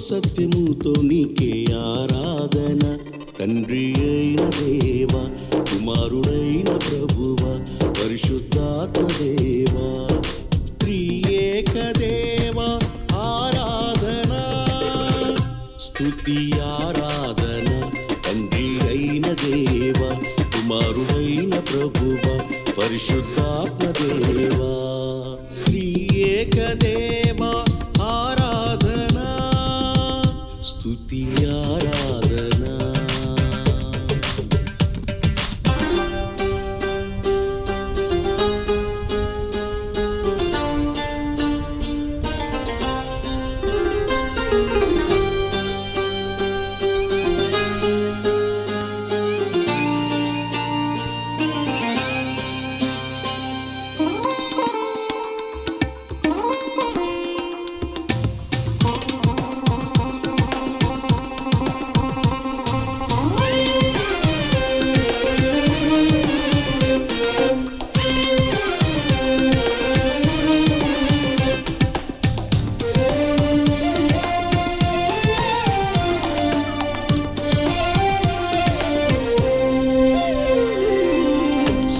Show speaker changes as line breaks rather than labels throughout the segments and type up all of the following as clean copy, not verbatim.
సత్యముతో నీకే ఆరాధన. తండ్రి అయిన దేవా, కుమారుడైన ప్రభువా, పరిశుద్ధాత్మ దేవా, త్రియేక దేవా ఆరాధన, స్తుతి ఆరాధన. తండ్రి అయిన దేవా, కుమారుడైన ప్రభువా, పరిశుద్ధాత్మ దేవా, త్రియేక దేవా ఆరాధన, స్తుతి ఆరాధన.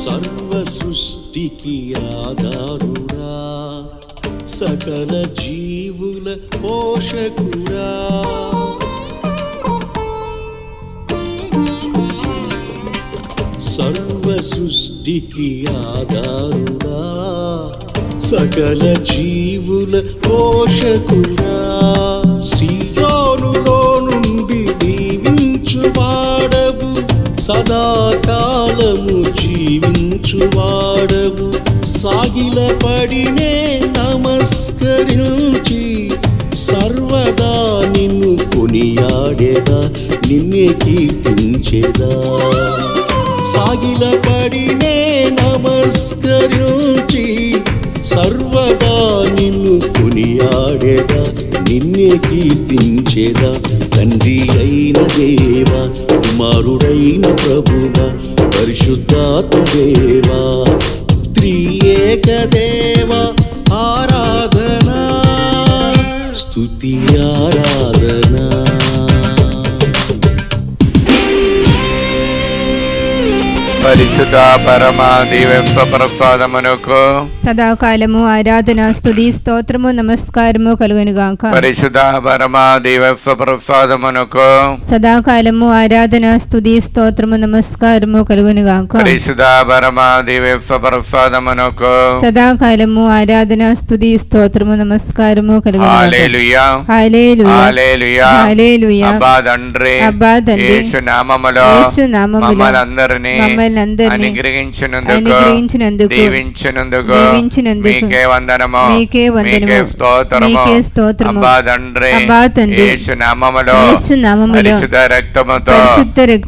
సర్వ సృష్టికి ఆధారుడా, సకల జీవుల పోషకుడా, సర్వ సృష్టికి ఆధారుడా, సకల జీవుల పోషకుడా, సియోనులో నుండి దీవించువాడవు, సదాకాలము జీవించువాడవు, సాగిలపడినే నమస్కరించి సర్వదా నిన్ను కొనియాడేదా, నిన్నే కీర్తించేదా. సాగిలపడినే నమస్కరించి సర్వదా నిన్ను కొనియాడేదా, నిన్నే కీర్తించేదా. తండ్రి అయిన దేవా, కుమారుడైన ప్రభువా, పరిశుద్ధాత్మ దేవా, త్రియేక దేవా ఆరాధన, స్తుతి ఆరాధన.
పరిశుద్ధ పరమ దివ్య ప్రసాదమునకు
సదాకాలము ఆరాధన స్తుతి స్తోత్రము నమస్కారము కలుగునుగాక.
పరిశుద్ధ పరమ దివ్య ప్రసాదమునకు
సదాకాలము ఆరాధన స్తుతి స్తోత్రము నమస్కారము కలుగునుగాక.
పరిశుద్ధ పరమ దివ్య ప్రసాదమునకు
సదాకాలము ఆరాధన స్తుతి స్తోత్రము నమస్కారము కలుగునుగాక.
హల్లెలూయా
హల్లెలూయా
హల్లెలూయా
హల్లెలూయా.
అబ్బా తండ్రి,
అబ్బా తండ్రి,
యేసు నామములో మమ్మల్నందరినీ అనుగ్రహించినందుకు దీవించినందుకు మీకే వందనము, మీకే స్తోత్రము. అబ్బా తండ్రి, యేసు నామములో పరిశుద్ధ రక్తముతో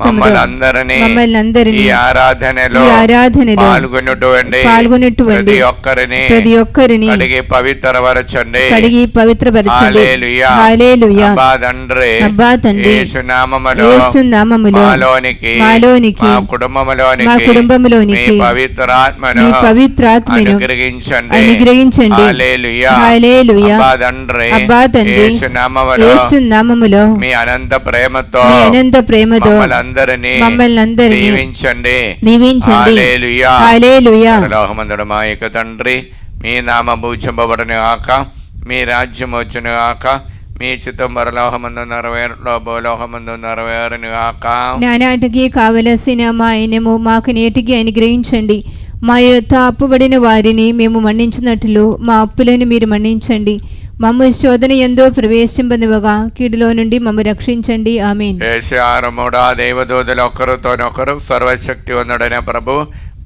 మమ్మల్నందరినీ ఈ ఆరాధనలో పాల్గొన్నటువంటి ప్రతి ఒక్కరిని కడిగి పవిత్రపరచండి. హల్లెలూయా హల్లెలూయా. అబ్బా తండ్రి, యేసు నామములో మాలోనికి మా కుటుంబములోనికి పవిత్రాత్మను అనుగ్రహించండి. హల్లెలూయా హల్లెలూయా. అబ్బా తండ్రి, యేసు నామములో మీ అనంత ప్రేమతో మమ్మల్నందరినీ దీవించండి. హల్లెలూయా హల్లెలూయా. పరలోకమందున్న మా యొక్క తండ్రి, మీ నామము పూజింపబడును గాక, మీ రాజ్యం వచ్చును గాక, మీ చిత్తం పరలోకమందు నెరవేరులో భూలోకమందు నెరవేరును గాక.
నానాటికి కావలసిన మా ఆయనము మాకు నేటికి అనుగ్రహించండి. మా యొక్క అప్పుబడిన వారిని మేము మన్నించినట్లు మా అప్పులను మీరు మన్నించండి. మమ్మ శోధన యందు ప్రవేశింపనివ్వగా కీడులో నుండి మమ్మ రక్షించండి. ఆమేన్.
యేసుమూడా దేవదూతలు ఒకరితోనొకరు సర్వశక్తి వందుడైన ప్రభు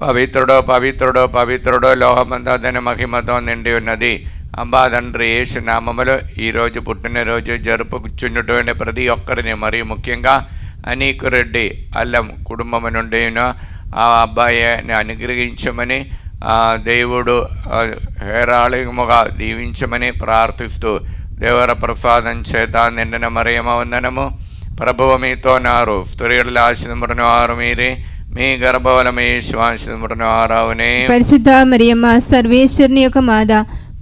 పవిత్రుడో పవిత్రుడో పవిత్రుడో లోహమందు మహిమతో నిండి ఉన్నది. అబ్బా తండ్రి, యేసు నామములో ఈరోజు పుట్టినరోజు జరుపుచున్నటువంటి ప్రతి ఒక్కరిని, మరియు ముఖ్యంగా అనీకు రెడ్డి అల్లం కుటుంబం నుండి ఆ అబ్బాయిని అనుగ్రహించమని దేవుడు హేరాళముగా దీవించమని ప్రార్థిస్తూ, దేవర ప్రసాదం చేత నిండిన మరియమ్మ వందనము. ప్రభువు మీతో నారు, స్త్రీలలో ఆశీర్వదించబడిన వారు మీరే, మీ గర్భఫలము యేసు ఆశీర్వదించబడిన వారవునే.
పరిశుద్ధ మరియమ్మ సర్వేశ్వరుని యొక్క మాత,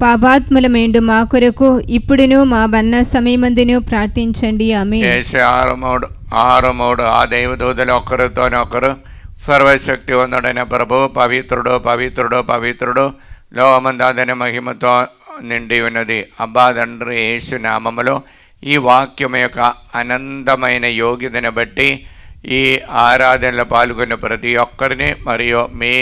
పాపాత్ములమేండు మా కొరకు ఇప్పుడును మా మరణ సమయమందును ప్రార్థించండి. ఆమేన్.
యేసు 6:3 ఆ దేవదూతలు ఒకరితోనొకరు సర్వశక్తి వందుడైన ప్రభు పవిత్రుడు పవిత్రుడు పవిత్రుడు లోకమందాదని మహిమతో నిండి ఉన్నది. అబ్బా తండ్రి యేసు నామములో ఈ వాక్యం యొక్క అనంతమైన యోగ్యతను బట్టి ఈ ఆరాధనలో పాల్గొన్న ప్రతి ఒక్కరిని మరియు మే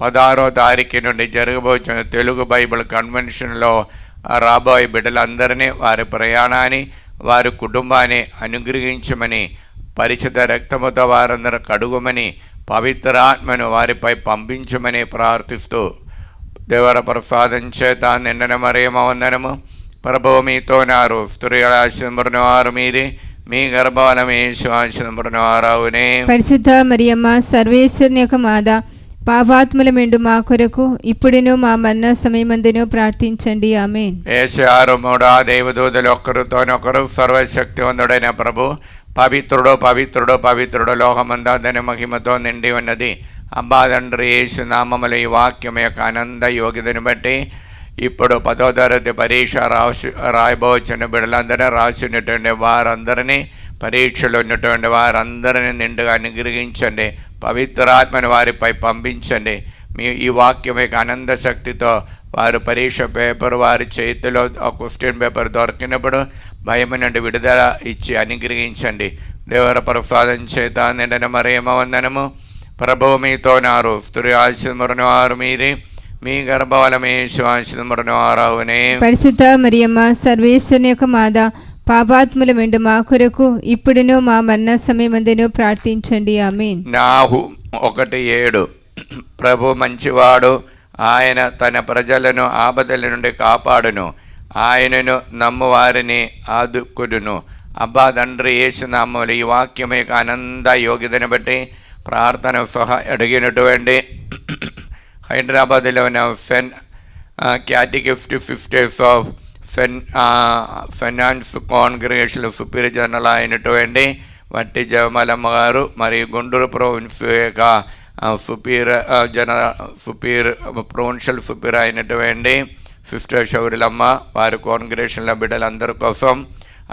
16వ తారీఖు నుండి జరగబోతున్న తెలుగు బైబిల్ కన్వెన్షన్లో రాబోయే బిడ్డలందరినీ వారి ప్రయాణాన్ని వారి కుటుంబాన్ని అనుగ్రహించమని పరిచిత రక్తముతో వారందరూ కడుగుమని పవిత్రాత్మను వారిపై పంపించమని ప్రార్థిస్తూ దేవర ప్రసాదం చేత నిండిన మరియమ్మ వందనము ప్రభువు మీతో నారు స్త్రీల ఆశీర్వదింపబడిన వారు మీరే మీ గర్భఫలము యేసు ఆశీర్వదింపబడిన వారవునే.
పరిశుద్ధ మరియమ్మ సర్వేశ్వరుని యొక్క మాత పాపాత్ములమేండు మా కొరకు ఇప్పుడును మా మరణ సమయమందును ప్రార్థించండి. ఆమేన్.
యేసు 6:3 ఆ దేవదూతలు ఒకరితోనొకరు సర్వశక్తివంతుడైన ప్రభు పవిత్రుడు పవిత్రుడు పవిత్రుడు లోకమందాదని మహిమతో నిండి ఉన్నది. అబ్బా తండ్రి యేసు నామములో ఈ వాక్యం యొక్క ఆనంద యోగ్యతను బట్టి ఇప్పుడు 10వ తరగతి పరీక్ష రాయబోచిన బిడ్డలందరూ రాసినటువంటి వారందరినీ పరీక్షలు ఉన్నటువంటి వారందరినీ నిండుగా అనుగ్రహించండి. పవిత్రాత్మను వారిపై పంపించండి. మీ ఈ వాక్యం యొక్క ఆనంద శక్తితో వారు పరీక్ష పేపర్ వారి చేతిలో క్వశ్చన్ పేపర్ దొరికినప్పుడు భయం నుండి విడుదల ఇచ్చి అనుగ్రహించండి. దేవర ప్రసాదం చేత నిండిన మరియమ్మ వందనము ప్రభువు మీతో నారు స్త్రీ ఆశీర్వదింపబడిన వారు మీరే మీ గర్భఫలము యేసు ఆశీర్వదింపబడిన వారవునే.
పరిశుద్ధ మరియమ్మ సర్వేశ్వరుని యొక్క మాత పాపాత్ములమేండు మా కొరకు ఇప్పుడును మా మరణ సమయమందును ప్రార్థించండి. ఆమేన్.
నాహు 1:7 ప్రభు మంచివాడు, ఆయన తన ప్రజలను ఆపదల నుండి కాపాడును, ఆయనను నమ్మువారిని ఆదుకుడును. అబ్బా తండ్రి యేసు నామములో ఈ వాక్యం యొక్క ఆనంద యోగ్యతను బట్టి ప్రార్థన సహా అడిగినటువంటి హైదరాబాద్లో ఉన్న క్యాటగిఫ్ట్ 50 of finance congregation superior general అయినటువంటి వట్టి జవమలమ్మ గారు మరియు గుంటూరు ప్రొవిన్స్ యొక్క ప్రొవిన్షియల్ సూపీరియర్ అయినటువంటి సిస్టర్ శౌర్యలమ్మ వారి కాంగ్రిగేషన్ల బిడ్డలందరి కోసం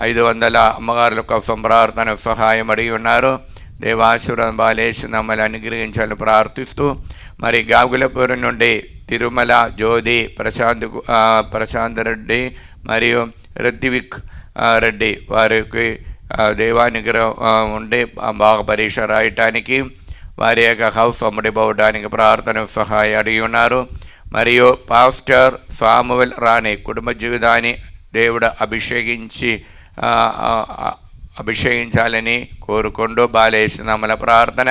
500 అమ్మగారుల కోసం ప్రార్థన సహాయం అడిగి ఉన్నారు. దేవాశీర్వాదం బాలేసి నమ్మల్ని అనుగ్రహించాలని ప్రార్థిస్తూ మరి గాగులపూర్ నుండి తిరుమల జ్యోతి ప్రశాంత్ రెడ్డి మరియు రిత్విక్ రెడ్డి వారికి దేవానుగ్రహం ఉండి బాగా పరీక్ష రాయటానికి వారి యొక్క హౌస్ అమ్ముడిపోవడానికి ప్రార్థన సహాయం అడిగి ఉన్నారు. మరియు పాస్టర్ సామువెల్ రాణి కుటుంబ జీవితాన్ని దేవుడు అభిషేకించాలని కోరుకుంటూ బాలేసి నమ్మల ప్రార్థన.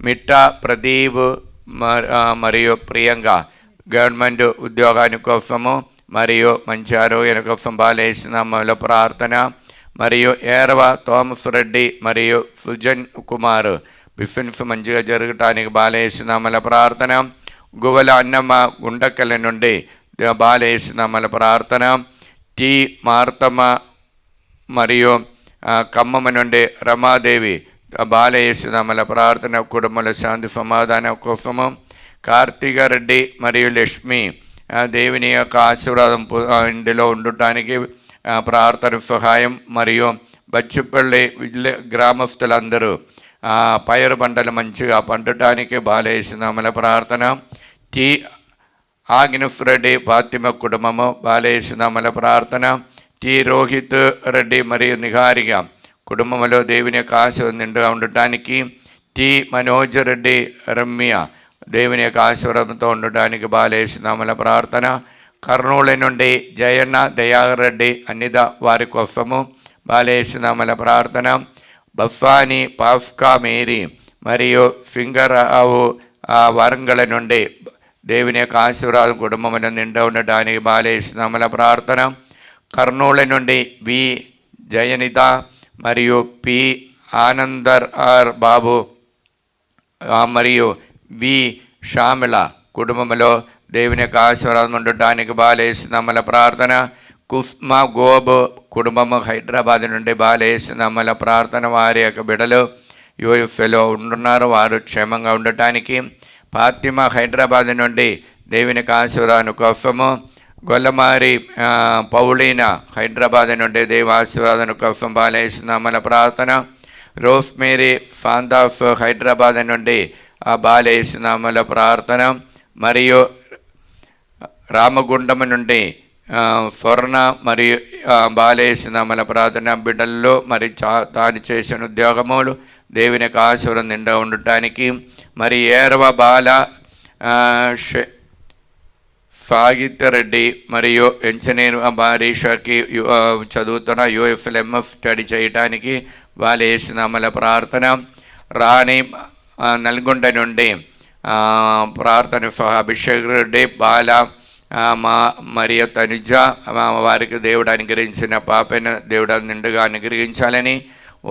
మిట్టా ప్రదీప్ మరియు ప్రియాంక గవర్నమెంట్ ఉద్యోగాని కోసము మరియు మంచి ఆరోగ్యం కోసం బాలేసి నమ్మల ప్రార్థన. మరియు ఏరవ థామస్ రెడ్డి మరియు సుజన్ కుమార్ బిజినెస్ మంచిగా జరగటానికి బాలేసి నమ్మల ప్రార్థన. గువల అన్నమ్మ గుండకల నుండి బాలేసి నమ్మల ప్రార్థన. టి మార్తమ్మ మరియు ఖమ్మం నుండి రమాదేవి బాలయేసు నమ్మల ప్రార్థన కుటుంబంలో శాంతి సమాధానం కోసము. కార్తీక రెడ్డి మరియు లక్ష్మి దేవుని యొక్క ఆశీర్వాదం ఇంటిలో ఉండటానికి ప్రార్థన సహాయం. మరియు బచ్చుపల్లి గ్రామస్తులందరూ పైరు పంటలు మంచిగా పండటానికి బాలయేసు నమ్మల ప్రార్థన. టి ఆగ్నెస్ రెడ్డి ఫాతిమ కుటుంబము బాలయేసు నమ్మల ప్రార్థన. టి రోహిత్ రెడ్డి మరియు నిహారిగా కుటుంబంలో దేవుని యొక్క ఆశీర్వాదం నిండుగా ఉండటానికి. టి మనోజ్ రెడ్డి రమ్య దేవుని యొక్క ఆశీర్వాదంతో ఉండటానికి బాలయేసు నమ్మల ప్రార్థన. కర్నూలు నుండి జయన్న దయాకర్ రెడ్డి అన్నిద వారి కోసము బాలయేసు నమ్మల ప్రార్థన. బస్వాని పాస్కా మేరీ మరియు సింగరావు వరంగల్ నుండి దేవుని యొక్క ఆశీర్వాదం కుటుంబంలో నిండా ఉండటానికి బాలయేసు నమ్మల ప్రార్థన. కర్నూలు నుండి వి జయనిత మరియు పి ఆనందర్ ఆర్ బాబు మరియు వి శ్యామల కుటుంబంలో దేవుని యొక్క ఆశీర్వాదం ఉండటానికి బాలయేసు నమ్మల ప్రార్థన. కుస్మా గోబ్ కుటుంబము హైదరాబాద్ నుండి బాలయేసు నమ్మల ప్రార్థన. వారి యొక్క బిడ్డలు యూఎస్ఏలో ఉంటున్నారు, వారు క్షేమంగా ఉండటానికి. ఫాతిమా హైదరాబాద్ నుండి దేవుని యొక్క ఆశీర్వాదం కోసము. గొల్లమారి పౌలీనా హైదరాబాద్ నుండి దేవాశీర్వాదం కోసం బాలేస్తున్నామల ప్రార్థన. రోస్మేరీ ఫాందాఫ్ హైదరాబాద్ నుండి బాలేస్తున్నామల ప్రార్థన. మరియు రామగుండం నుండి స్వర్ణ మరియు బాలేస్తున్నామల ప్రార్థన. బిడ్డల్లో మరి తాను చేసిన ఉద్యోగములు దేవునికి ఆశీర్వాదం నిండా ఉండటానికి. మరి ఏరవ బాల సాగిత్యరెడ్డి మరియు ఇంజనీర్ బారీషాకి చదువుతున్న UFLMF స్టడీ చేయటానికి వాళ్ళు వేసినామల ప్రార్థన. రాణి నల్గొండ నుండి ప్రార్థన అభిషేక్ రెడ్డి బాల మరియు తనుజ వారికి దేవుడు అనుగ్రహించిన పాపైన దేవుడు నిండుగా అనుగ్రహించాలని.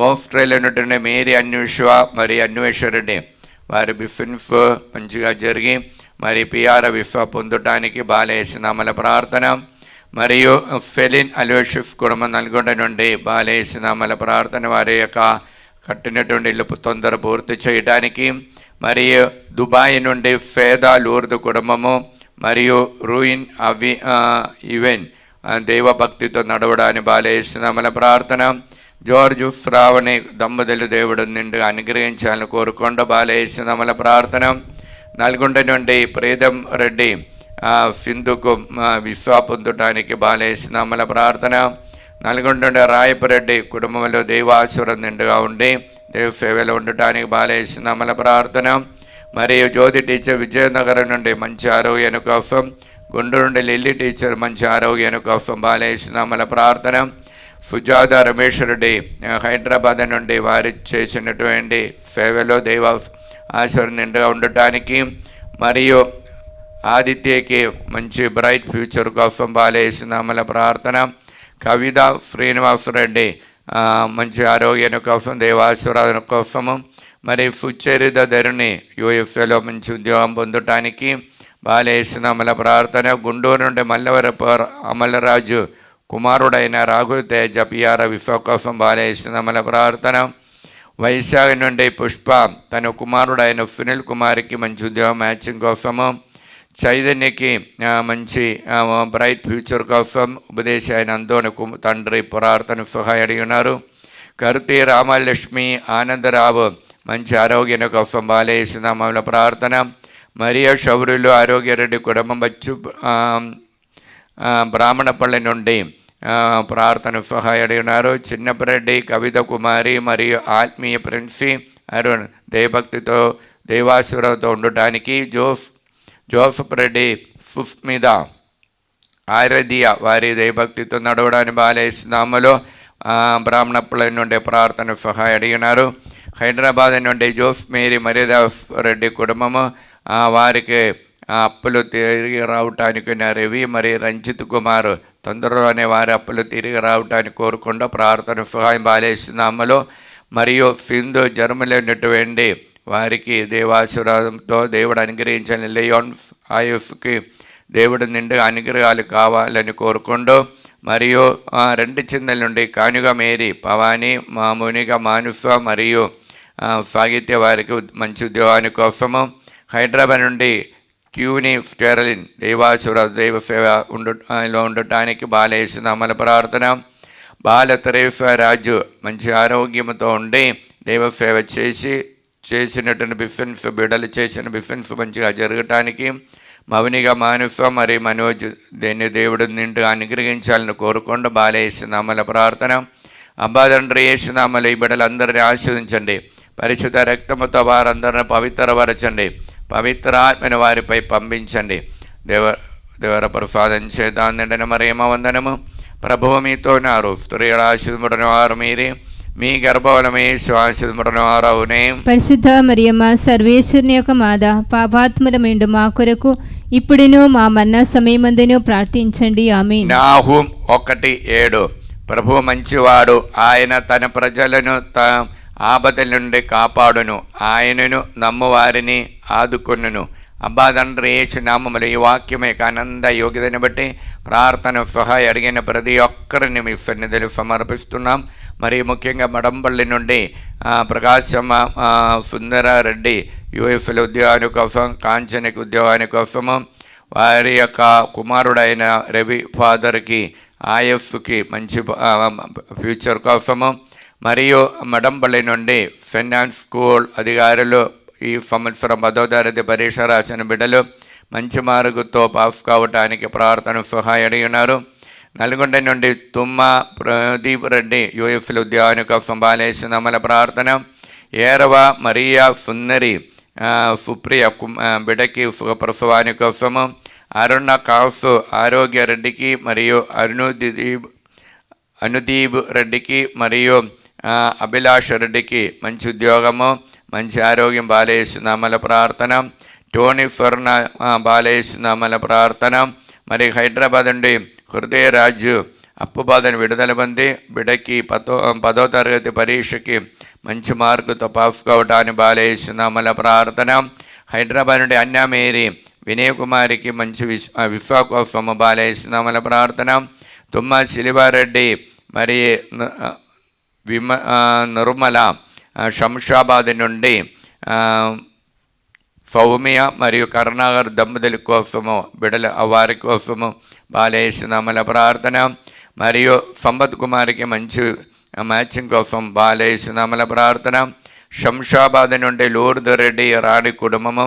ఆస్ట్రేలియా నుండి మేరీ అన్వేష మరి అన్వేషరెడ్డి వారి బిఫిన్ఫ్ మంచిగా జరిగి మరి PR విఫా పొందటానికి బాలేసినామల ప్రార్థన. మరియు ఫెలిన్ అల్వేషిఫ్ కుటుంబం నల్గొండ నుండి బాలేసినామల ప్రార్థన. వారి యొక్క కట్టినటువంటి ఇల్లు తొందర పూర్తి చేయడానికి. మరియు దుబాయ్ నుండి ఫేదా లూర్దు కుటుంబము మరియు రూయిన్ ఈవెన్ దైవభక్తితో నడవడానికి బాలేసినామల ప్రార్థన. జార్జు శ్రావణి దంపతులు దేవుడు నిండుగా అనుగ్రహించాలని కోరుకుండా బాలేసినామల ప్రార్థన. నల్గొండ నుండి ప్రీతం రెడ్డి సింధుకు విశ్వా పొందటానికి బాలేసినామల ప్రార్థన. నల్గొండ నుండి రాయపరెడ్డి కుటుంబంలో దైవాశీర్వాదం నిండుగా ఉండి దేవ సేవలో ఉండటానికి బాలేసినామల ప్రార్థన. మరియు జ్యోతి టీచర్ విజయనగరం నుండి మంచి ఆరోగ్యాన్ని కోసం. గుంటూరు నుండి లిల్లీ టీచర్ మంచి ఆరోగ్యాన్ని కోసం బాలేసినామల ప్రార్థన. సుజాత రమేష్ రెడ్డి హైదరాబాద్ నుండి వారి చేసినటువంటి సేవలో దైవ ఆశీర్వాదం నిండుగా ఉండటానికి. మరియు ఆదిత్యకి మంచి బ్రైట్ ఫ్యూచర్ కోసం బాలేసినామల ప్రార్థన. కవిత శ్రీనివాసరెడ్డి మంచి ఆరోగ్యం కోసం దైవాశీర్వాదం కోసము. మరి సుచరిత ధరుని UFAలో మంచి ఉద్యోగం పొందటానికి బాలేసినామల ప్రార్థన. గుంటూరు నుండి మల్లవరపు అమలరాజు కుమారుడైన రాహుల్ తేజ PR విశ్వ కోసం బాలేసినామల ప్రార్థన. వైశాఖ నుండి పుష్ప తన కుమారుడైన సునీల్ కుమార్కి మంచి ఉద్యోగం మ్యాచింగ్ కోసము. చైతన్యకి మంచి బ్రైట్ ఫ్యూచర్ కోసం ఉపదేశ అయిన అందోని తండ్రి ప్రార్థన సహాయం అడిగి ఉన్నారు. కరుతి రామలక్ష్మి ఆనందరావు మంచి ఆరోగ్యం కోసం బాలేసినామల ప్రార్థన. మరియు శౌరులు ఆరోగ్యరెడ్డి కుటుంబం బచ్చు బ్రాహ్మణపల్లి నుండి ప్రార్థన సహాయం అడిగి ఉన్నారు. చిన్నపరెడ్డి కవిత కుమారి మరియు ఆత్మీయ ప్రిన్సి అరుణ్ దైవభక్తితో దైవాశీర్వాదంతో ఉండటానికి. జోసఫ్ రెడ్డి సుస్మిత ఆరాధ్య వారి దైవభక్తితో నడవడానికి బాలేసినామలో బ్రాహ్మణపల్లి నుండి ప్రార్థన సహాయం అడిగినారు. హైదరాబాద్ నుండి జోస్ మేరీ మర్యాదాస్ రెడ్డి కుటుంబము వారికి అప్పులు తిరిగి రావటానికి రవి మరియు రంజిత్ కుమార్ తొందరలోనే వారి అప్పులు తిరిగి రావటానికి కోరుకుండా ప్రార్థన సహాయం బాలేసినామలో. మరియు సింధు జర్మలో ఉన్నటువంటి వారికి దేవాశీర్వాదంతో దేవుడు అనుగ్రహించని. లియోన్ ఆయుఫ్కి దేవుడు నిండుగా అనుగ్రహాలు కావాలని కోరుకుంటూ. మరియు 2 చిందల నుండి కానుగ మేరీ పవాని మునిగ మానుస మరియు సాగిత్య వారికి మంచి ఉద్యోగాని కోసము. హైదరాబాద్ నుండి క్యూని స్టెరలిన్ దైవాశీర్వాద దైవ సేవ ఉండటానికి బాలేసినామల ప్రార్థన. బాల తెరేసా రాజు మంచి ఆరోగ్యంతో ఉండి దైవ సేవ చేసినటువంటి బిఫెన్స్ బిడ్డలు చేసిన బిఫెన్స్ మంచిగా జరగటానికి. మౌనిగా మానుస మరియు మనోజ్ దేన్ని దేవుడు నిండుగా అనుగ్రహించాలని కోరుకుండా బాలేసినామల ప్రార్థన. అబ్బాదండ్రి వేసినామలు ఈ బిడ్డలందరినీ ఆశీర్వదించండి. పరిశుద్ధ రక్తముతో వారందరిని పవిత్రపరచండి. పవిత్ర ఆత్మని వారిపై పంపించండి. దేవర ప్రసాదం చేద్దాం నిండిన మరేమ వందనము. ప్రభువు మీతో నారు స్త్రీల ఆశీర్వదించిన వారు మీరే. మీ గర్భఫలమే ఆశీర్వదించిన వారు అవునే.
పరిశుద్ధ మరియమ్మ సర్వేశ్వరుని యొక్క మాత పాపాత్ములమైండు మా కొరకు ఇప్పుడును మా మరణ సమయమందును ప్రార్థించండి. ఆమేన్.
నాహూం 1:7 ప్రభువు మంచివాడు, ఆయన తన ప్రజలను ఆపదల నుండి కాపాడును, ఆయనను నమ్మువారిని ఆదుకొనును. అబ్బా తండ్రి యేసు నామములో ఈ వాక్యం యొక్క ఆనంద యోగ్యతని బట్టి ప్రార్థన సహాయం అడిగిన ప్రతి ఒక్కరిని మీ సన్నిధిలో సమర్పిస్తున్నాం. మరి ముఖ్యంగా మడంపల్లి నుండి ప్రకాశమ్మ సుందరారెడ్డి UFL ఉద్యోగాని కోసం, కాంచనకి ఉద్యోగాని కోసము, వారి యొక్క కుమారుడైన రవి ఫాదర్కి ఆయస్సుకి మంచి ఫ్యూచర్ కోసము, మరియు మడంపల్లి నుండి ఫైనాన్స్ స్కూల్ అధికారులు ఈ సంవత్సరం 10వ తరగతి పరీక్ష రాసిన బిడ్డలు మంచి మార్కుతో పాస్ కావటానికి ప్రార్థన సహాయం ఉన్నారు. నల్గొండ నుండి తుమ్మ ప్రదీప్ రెడ్డి యూఎఫ్ఎల్ ఉద్యోగానికి కోసం బాలేసిన ప్రార్థన. ఏరవ మరియా సుందరి సుప్రియ బిడ్డకి సుఖప్రసవాని కోసము. అరుణ కాసు ఆరోగ్య రెడ్డికి మరియు అనుదీప్ రెడ్డికి మరియు అభిలాష్ రెడ్డికి మంచి ఉద్యోగము, మంచి ఆరోగ్యం బాలేసిన ప్రార్థన. టోనీ స్వర్ణ బాలేసిన ప్రార్థన. మరి హైదరాబాద్ నుండి హృదయరాజు అప్పు బాధను విడుదల పొంది బిడ్డకి 10వ తరగతి పరీక్షకి మంచి మార్కుతో పాస్ కావటాన్ని బాలేసిన ప్రార్థన. హైదరాబాద్ నుండి అన్యామేరి వినయ్ కుమారికి మంచి విశ్వాకోసము బాలేసిన ప్రార్థన. తుమ్మ శిలివారెడ్డి మరి నిర్మల శంషాబాద్ నుండి సౌమ్య మరియు కరుణాగర్ దంపతుల కోసము బిడల వారి కోసము బాలేసిన ప్రార్థన. మరియు సంపత్ కుమార్కి మంచి మ్యాచింగ్ కోసం బాలేసిన ప్రార్థన. శంషాబాద్ నుండి లూర్ద్ రెడ్డి రాణి కుటుంబము.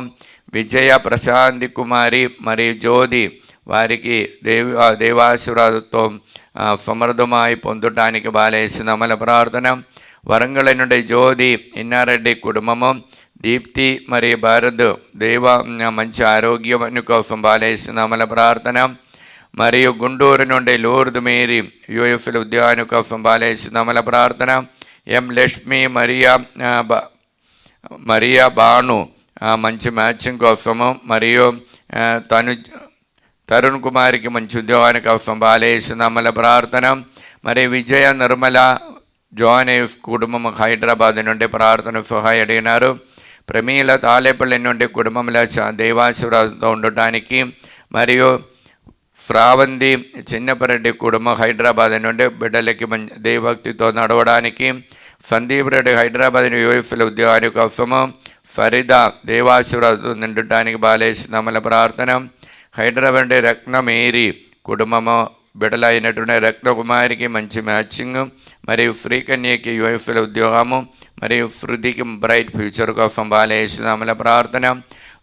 విజయ ప్రశాంతి కుమారి మరియు జ్యోతి వారికి దేవాశీర్వాదంతో సమర్థమై పొందటానికి బాలేసిన ప్రార్థన. వరంగల్ నుండి జ్యోతి ఇన్నారెడ్డి కుటుంబము. దీప్తి మరియు భారత్ మంచి ఆరోగ్యం కోసం బాలేసిన ప్రార్థన. మరియు గుంటూరు నుండి లూర్ద్ మేరీ యూఎఫ్ఎల్ ఉద్యోగాని కోసం బాలేసిన ప్రార్థన. ఎం లక్ష్మి మరియా భాను మంచి మ్యాచింగ్ కోసము. మరియు తరుణ్ కుమార్కి మంచి ఉద్యోగాని కోసం బాలేసిన ప్రార్థన. మరి విజయ నిర్మల జోనేస్ కుటుంబం హైదరాబాద్ నుండి ప్రార్థన సహాయం అడిగినారు. ప్రమీల తాలేపల్లి నుండి కుటుంబంలో దైవాశీర్వాదంతో ఉండటానికి, మరియు శ్రావంతి చిన్నపరెడ్డి కుటుంబం హైదరాబాద్ నుండి బిడ్డలకి దైవభక్తితో నడవడానికి, సందీప్ రెడ్డి హైదరాబాద్ యూఎఫ్ఎల్ ఉద్యోగాని కోసము, ఫరీదా దేవాశీర్వాదం నిండటానికి బాలేసిన ప్రార్థన. హైదరాబాద్ నుండి రత్నమేరి కుటుంబము బిడలైనటువంటి రత్నకుమారికి మంచి మ్యాచింగ్, మరియు శ్రీకన్యకి యూఎఫ్ఎల్ ఉద్యోగము, మరియు శృతికి బ్రైట్ ఫ్యూచర్ కోసం బాలేసిన ప్రార్థన.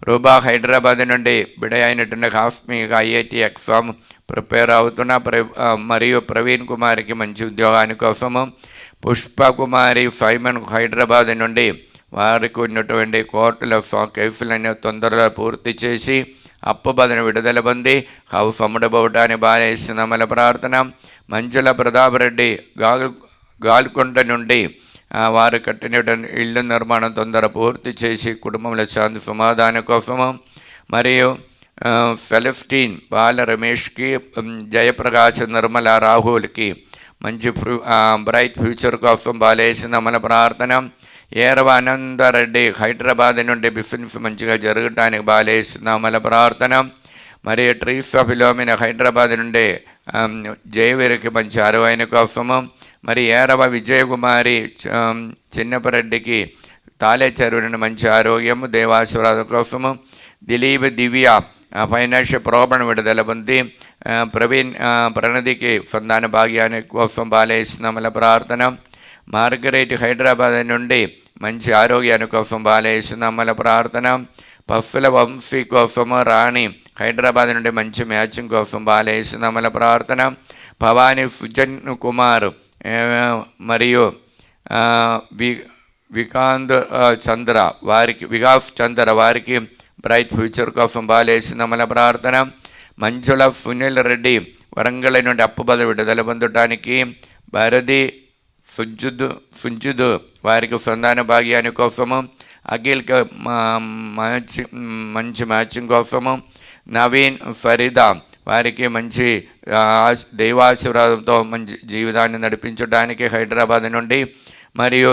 రూబా హైదరాబాద్ నుండి బిడ అయినటువంటి హాస్మిక ఐఐటి ఎగ్జామ్ ప్రిపేర్ అవుతున్న మరియు ప్రవీణ్ కుమార్కి మంచి ఉద్యోగాని కోసము. పుష్ప కుమారి సైమన్ హైదరాబాద్ నుండి వారికి ఉన్నటువంటి కోర్టుల కేసులన్నీ తొందరగా పూర్తి చేసి అప్పు బదులు విడుదల పొంది హౌస్ అమ్ముడబోవటాన్ని బాలేసిన ప్రార్థన. మంజుల ప్రతాప్ రెడ్డి గాల్కొండ నుండి వారు కట్టిన ఇల్లు నిర్మాణం తొందర పూర్తి చేసి కుటుంబంలో శాంతి సమాధానం కోసము. మరియు సెలెస్టీన్ బాల రమేష్కి, జయప్రకాశ్ నిర్మల రాహుల్కి మంచి బ్రైట్ ఫ్యూచర్ కోసం బాలేసిన ప్రార్థన. ఏరవ ఆనందరెడ్డి హైదరాబాద్ నుండి బిజినెస్ మంచిగా జరగటానికి బాలేసిన ప్రార్థన. మరియు ట్రీసా ఫిలోమిన హైదరాబాద్ నుండి జయవీరికి మంచి అరువైన కోసము. మరి ఏరవ విజయకుమారి చిన్నపరెడ్డికి తాలే చెరువు నుండి మంచి ఆరోగ్యము దేవాశీర్వాదం కోసము. దిలీప్ దివ్య ఫైనాన్షియల్ ప్రాబ్లం విడుదల పొంది ప్రణతికి సంతాన భాగ్యాన్ని కోసం బాలేసిన ప్రార్థన. మార్గరేట్ హైదరాబాద్ నుండి మంచి ఆరోగ్యాన్ని కోసం బాలేసిన ప్రార్థన. పస్సుల వంశీ కోసము రాణి హైదరాబాద్ నుండి మంచి మ్యాచింగ్ కోసం బాలేసిన ప్రార్థన. భవానీ సుజన్ కుమార్ మరియు వికాస్ చంద్ర వారికి బ్రైట్ ఫ్యూచర్ కోసం బాలేసిన ప్రార్థన. మంజుల సునీల్ రెడ్డి వరంగల్ నుండి అప్పు బదులు విడుదల పొందడానికి, భారతి సుంజుదు వారికి సంతాన భాగ్యాన్ని కోసము, అఖిల్కి మంచి మ్యాచింగ్ కోసము, నవీన్ ఫరీదా వారికి మంచి దైవాశీర్వాదంతో మంచి జీవితాన్ని నడిపించడానికి హైదరాబాద్ నుండి, మరియు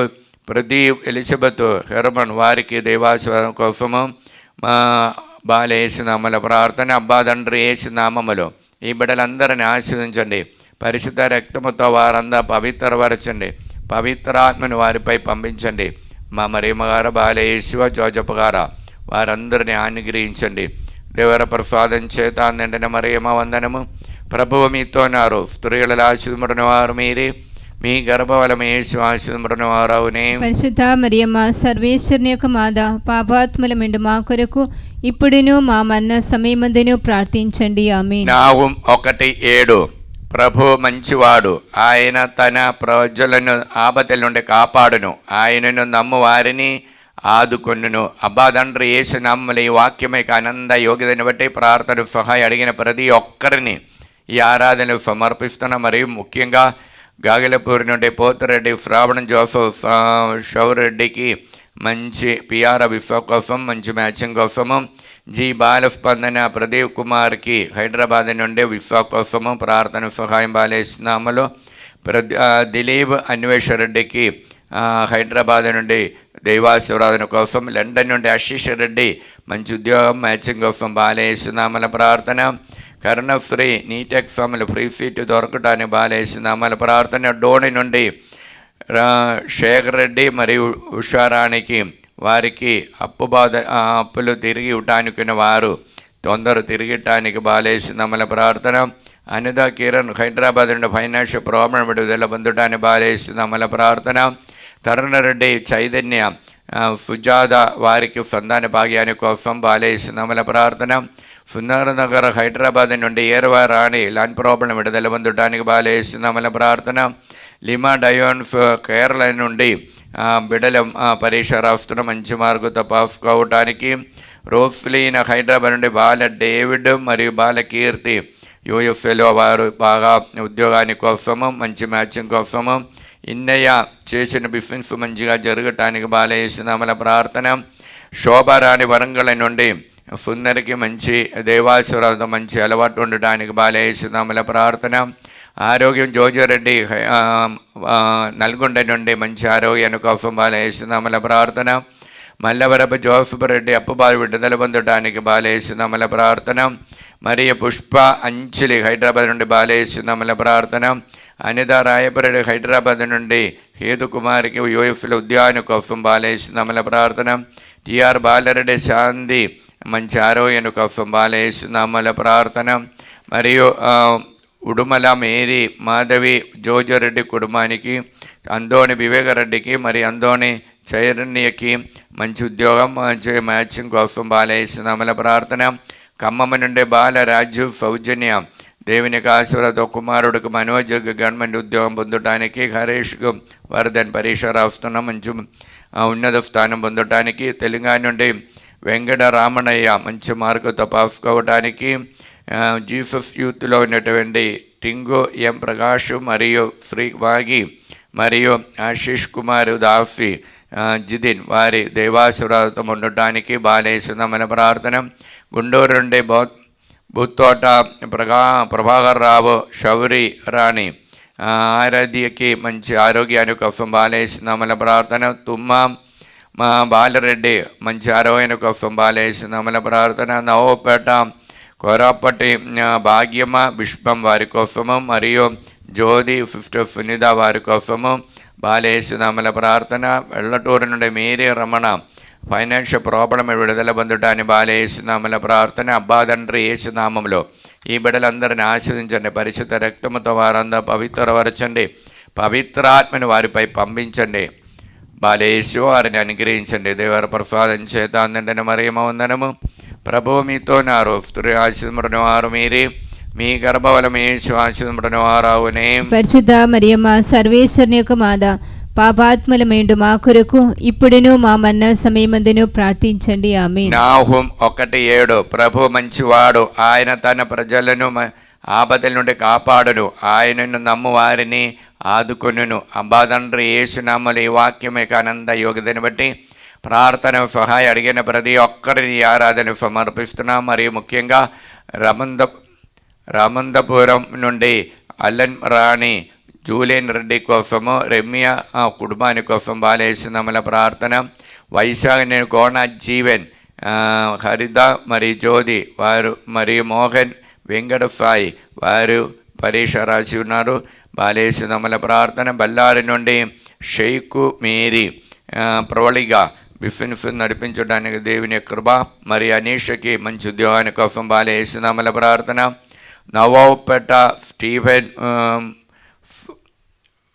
ప్రదీప్ ఎలిజబెత్ హెర్మన్ వారికి దైవాశీర్వాదం కోసము బాలేసిన ప్రార్థన. అబ్బా తండ్రి యేసు నామములో ఈ బిడ్డలందరినీ ఆశీర్వదించండి. పరిశుద్ధ రక్తముతో వారందరూ పవిత్రపరచండి. పవిత్రాత్మను వారిపై పంపించండి. మా మరియమ్మ గారు, బాలయేసువ, జోజప్ప గారు వారందరినీ అనుగ్రహించండి. దేవర ప్రసాదం చేత నిండిన మరియమ్మ వందనము. ప్రభువు మీతోనారు, స్త్రీలలో ఆశీర్వదింపబడిన వారు మీరే, మీ గర్భఫలము యేసు ఆశీర్వదింపబడిన వారవునే.
పరిశుద్ధ మరియమ్మ సర్వేశ్వరుని యొక్క మాత, పాపాత్ముల మెండు మా కొరకు ఇప్పుడును మా మరణ సమయమందును ప్రార్థించండి. ఆమేన్.
నాహుం 1:7 ప్రభు మంచివాడు, ఆయన తన ప్రజలను ఆపదల నుండి కాపాడును, ఆయనను నమ్ము వారిని ఆదుకొనును. అబ్బా తండ్రి యేసు నామములో ఈ వాక్యమైక ఆనంద యోగ్యతను బట్టి ప్రార్థన సహాయం అడిగిన ప్రతి ఒక్కరిని ఈ ఆరాధనలు సమర్పిస్తున్న. మరియు ముఖ్యంగా గాగిలపూరి నుండి పోతిరెడ్డి శ్రావణ జోసఫ్ షౌరెడ్డికి మంచి పిఆర్ విశ్వ కోసం మంచి మ్యాచింగ్ కోసము, జి బాలస్పందన ప్రదీప్ కుమార్కి హైదరాబాద్ నుండి విశ్వ కోసము ప్రార్థన సహాయం బాలేస్తున్నాములు. దిలీప్ అన్వేషరెడ్డికి హైదరాబాద్ నుండి దైవాశీర్వాదన కోసం, లండన్ నుండి ఆశీష్ రెడ్డి మంచి ఉద్యోగం మ్యాచింగ్ కోసం బాలేస్తున్నామల ప్రార్థన. కరుణశ్రీ నీట్ ఎగ్జామ్లు ఫ్రీ సీటు దొరకటానికి బాలేస్తున్నామల ప్రార్థన. డోని నుండి శేఖర్ రెడ్డి మరియు ఉషారానికి వారికి అప్పులు తిరిగి ఇవ్వటానికి వారు తొందర తిరిగటానికి బాలేస్తున్నామల ప్రార్థన. అనిత కిరణ్ హైదరాబాద్ నుండి ఫైనాన్షియల్ ప్రాబ్లం విడుదల పొందటానికి బాలేస్తున్నామల ప్రార్థన. తరుణరెడ్డి చైతన్య సుజాత వారికి సంతాన భాగ్యాని కోసం బాలేస్తున్నామల ప్రార్థన. సుందరనగర్ హైదరాబాద్ నుండి ఏర్వా రాణి ల్యాండ్ ప్రాబ్లం విడుదల పొందటానికి బాలేస్తున్నామల ప్రార్థన. లిమా డయోన్స్ కేరళ నుండి బిడల పరీక్ష రాస్తున్న మంచి మార్కుతో పాస్ కావటానికి. రోస్లీన్ హైదరాబాద్ నుండి బాల డేవిడ్ మరియు బాల కీర్తి యూఎస్ఏలో వారు బాగా ఉద్యోగాని కోసము మంచి మ్యాచింగ్ కోసము. ఇన్నయ్య చేసిన బిజినెస్ మంచిగా జరగటానికి బాలేస్తున్నామల ప్రార్థన. శోభారాణి వరంగల్ నుండి సుందరికి మంచి దేవాశ్వరాలతో మంచి అలవాటు ఉండటానికి బాలేస్తున్నామల ప్రార్థన. ఆరోగ్యం జోజరెడ్డి నల్గొండ నుండి మంచి ఆరోగ్యాన్ని కోసం బాలేస్తున్నామల ప్రార్థన. మల్లవరపు జోసఫ్ రెడ్డి అప్పుబాలు విడుదల పొందడానికి బాలేస్తున్నామల ప్రార్థన. మరియు పుష్ప అంచలి హైదరాబాద్ నుండి బాలేస్తున్నామల ప్రార్థన. అనిత రాయపరెడ్డి హైదరాబాద్ నుండి హేతుకుమారికి యూఎఫ్లో ఉద్యాన కోసం బాలేస్తున్నామల ప్రార్థన. టిఆర్ బాలరెడ్డి శాంతి మంచి ఆరోగ్యాన్ని కోసం బాలేస్తున్నామల ప్రార్థన. మరియు ఉడుమల మేరీ మాధవి జోజరెడ్డి కుటుంబానికి, అందోని వివేకరెడ్డికి మరి అందోని చైరణ్యకి మంచి ఉద్యోగం మంచి మ్యాచింగ్ కోసం బాలేస్తున్నామల ప్రార్థన. ఖమ్మం నుండి బాల రాజు సౌజన్య దేవునికి ఆశీర్వాద కుమారుడికి మనోజ్ గవర్నమెంట్ ఉద్యోగం పొందడానికి. హరీష్కు వర్ధన్ పరీక్ష రాస్తున్న మంచి ఉన్నత స్థానం పొందడానికి. తెలంగాణ నుండి వెంకట రామణయ్య మంచి మార్కుతో పాస్ కావడానికి. జీసస్ యూత్లో ఉన్నటువంటి టింగు ఎం ప్రకాష్ మరియు శ్రీవాగి మరియు ఆశీష్ కుమార్ దాసి జిదిన్ వారి దైవాశీర్వాదంతో ఉండటానికి బాలేస్తున్నామని ప్రార్థన. గుంటూరు నుండి బుత్తోట ప్రభాకర్ రావు శౌరి రాణి ఆరాధ్యకి మంచి ఆరోగ్యాన్ని కోసం బాలేస్తున్నామని ప్రార్థన. తుమ్మ మా బాలరెడ్డి మంచి ఆరోగ్యాన్ని కోసం బాలేస్తున్నామని ప్రార్థన. నవోపేట కోరాపట్టి భాగ్యమ విశ్వం వారి కోసము మరియు జ్యోతి సిస్టర్ సునీత వారి కోసము బాలేస్తున్నామల ప్రార్థన. వెల్లటూరు నుండి మేరీ రమణ ఫైనాన్షియల్ ప్రాబ్లం విడుదల పొందటాన్ని బాలేస్తున్నామల ప్రార్థన. అబ్బా తండ్రి యేసు నామములో ఈ బిడ్డలందరిని ఆశీర్వదించండి. పరిశుద్ధ రక్తముతో వారందరూ పవిత్రపరచండి. పవిత్రాత్మని వారిపై పంపించండి. బాలేసు వారిని అనుగ్రహించండి. దేవర ప్రసాదం చేత అందండి మరియమ్మ వందనము. ప్రభువు మీతో నారు, స్త్రీ ఆశీర్వదింపబడిన వారు మీరే, మీ గర్భఫలము యేసు ఆశీర్వదింపబడిన వారవునే.
పరిశుద్ధ మరియమ్మ సర్వేశ్వరుని యొక్క మాత, పాపాత్ములమైండు మా కొరకు ఇప్పుడును మా మరణ సమయమందును ప్రార్థించండి. ఆమేన్.
నాహుం 1:7 ప్రభు మంచివాడు, ఆయన తన ప్రజలను ఆపదల నుండి కాపాడును, ఆయనను నమ్ము వారిని ఆదుకొనును. అబ్బా తండ్రి యేసు నామములో ఈ వాక్యం యొక్క ఆనంద యోగ్యతను బట్టి ప్రార్థన సహాయం అడిగిన ప్రతి ఒక్కరిని ఆరాధన సమర్పిస్తున్నాం. మరియు ముఖ్యంగా రామంతపురం నుండి అల్లన్ రాణి జూలియన్ రెడ్డి కోసము, రమ్య కుటుంబాని కోసం బాలేస్తున్నామల ప్రార్థన. వైశాఖ కోణ జీవన్ హరిత మరియు జ్యోతి వారు మరియు మోహన్ వెంకట సాయి వారు పరీక్ష రాసి ఉన్నారు, బాలేస్తున్నామల ప్రార్థన. బళ్ళారి నుండి షేకు మేరీ ప్రవళిగా బిఫిన్ఫ్ నడిపించడానికి దేవుని కృప, మరి అనీషకి మంచి ఉద్యోగాని కోసం బాలేస్తున్నామల ప్రార్థన. నవాబుపేట స్టీఫెన్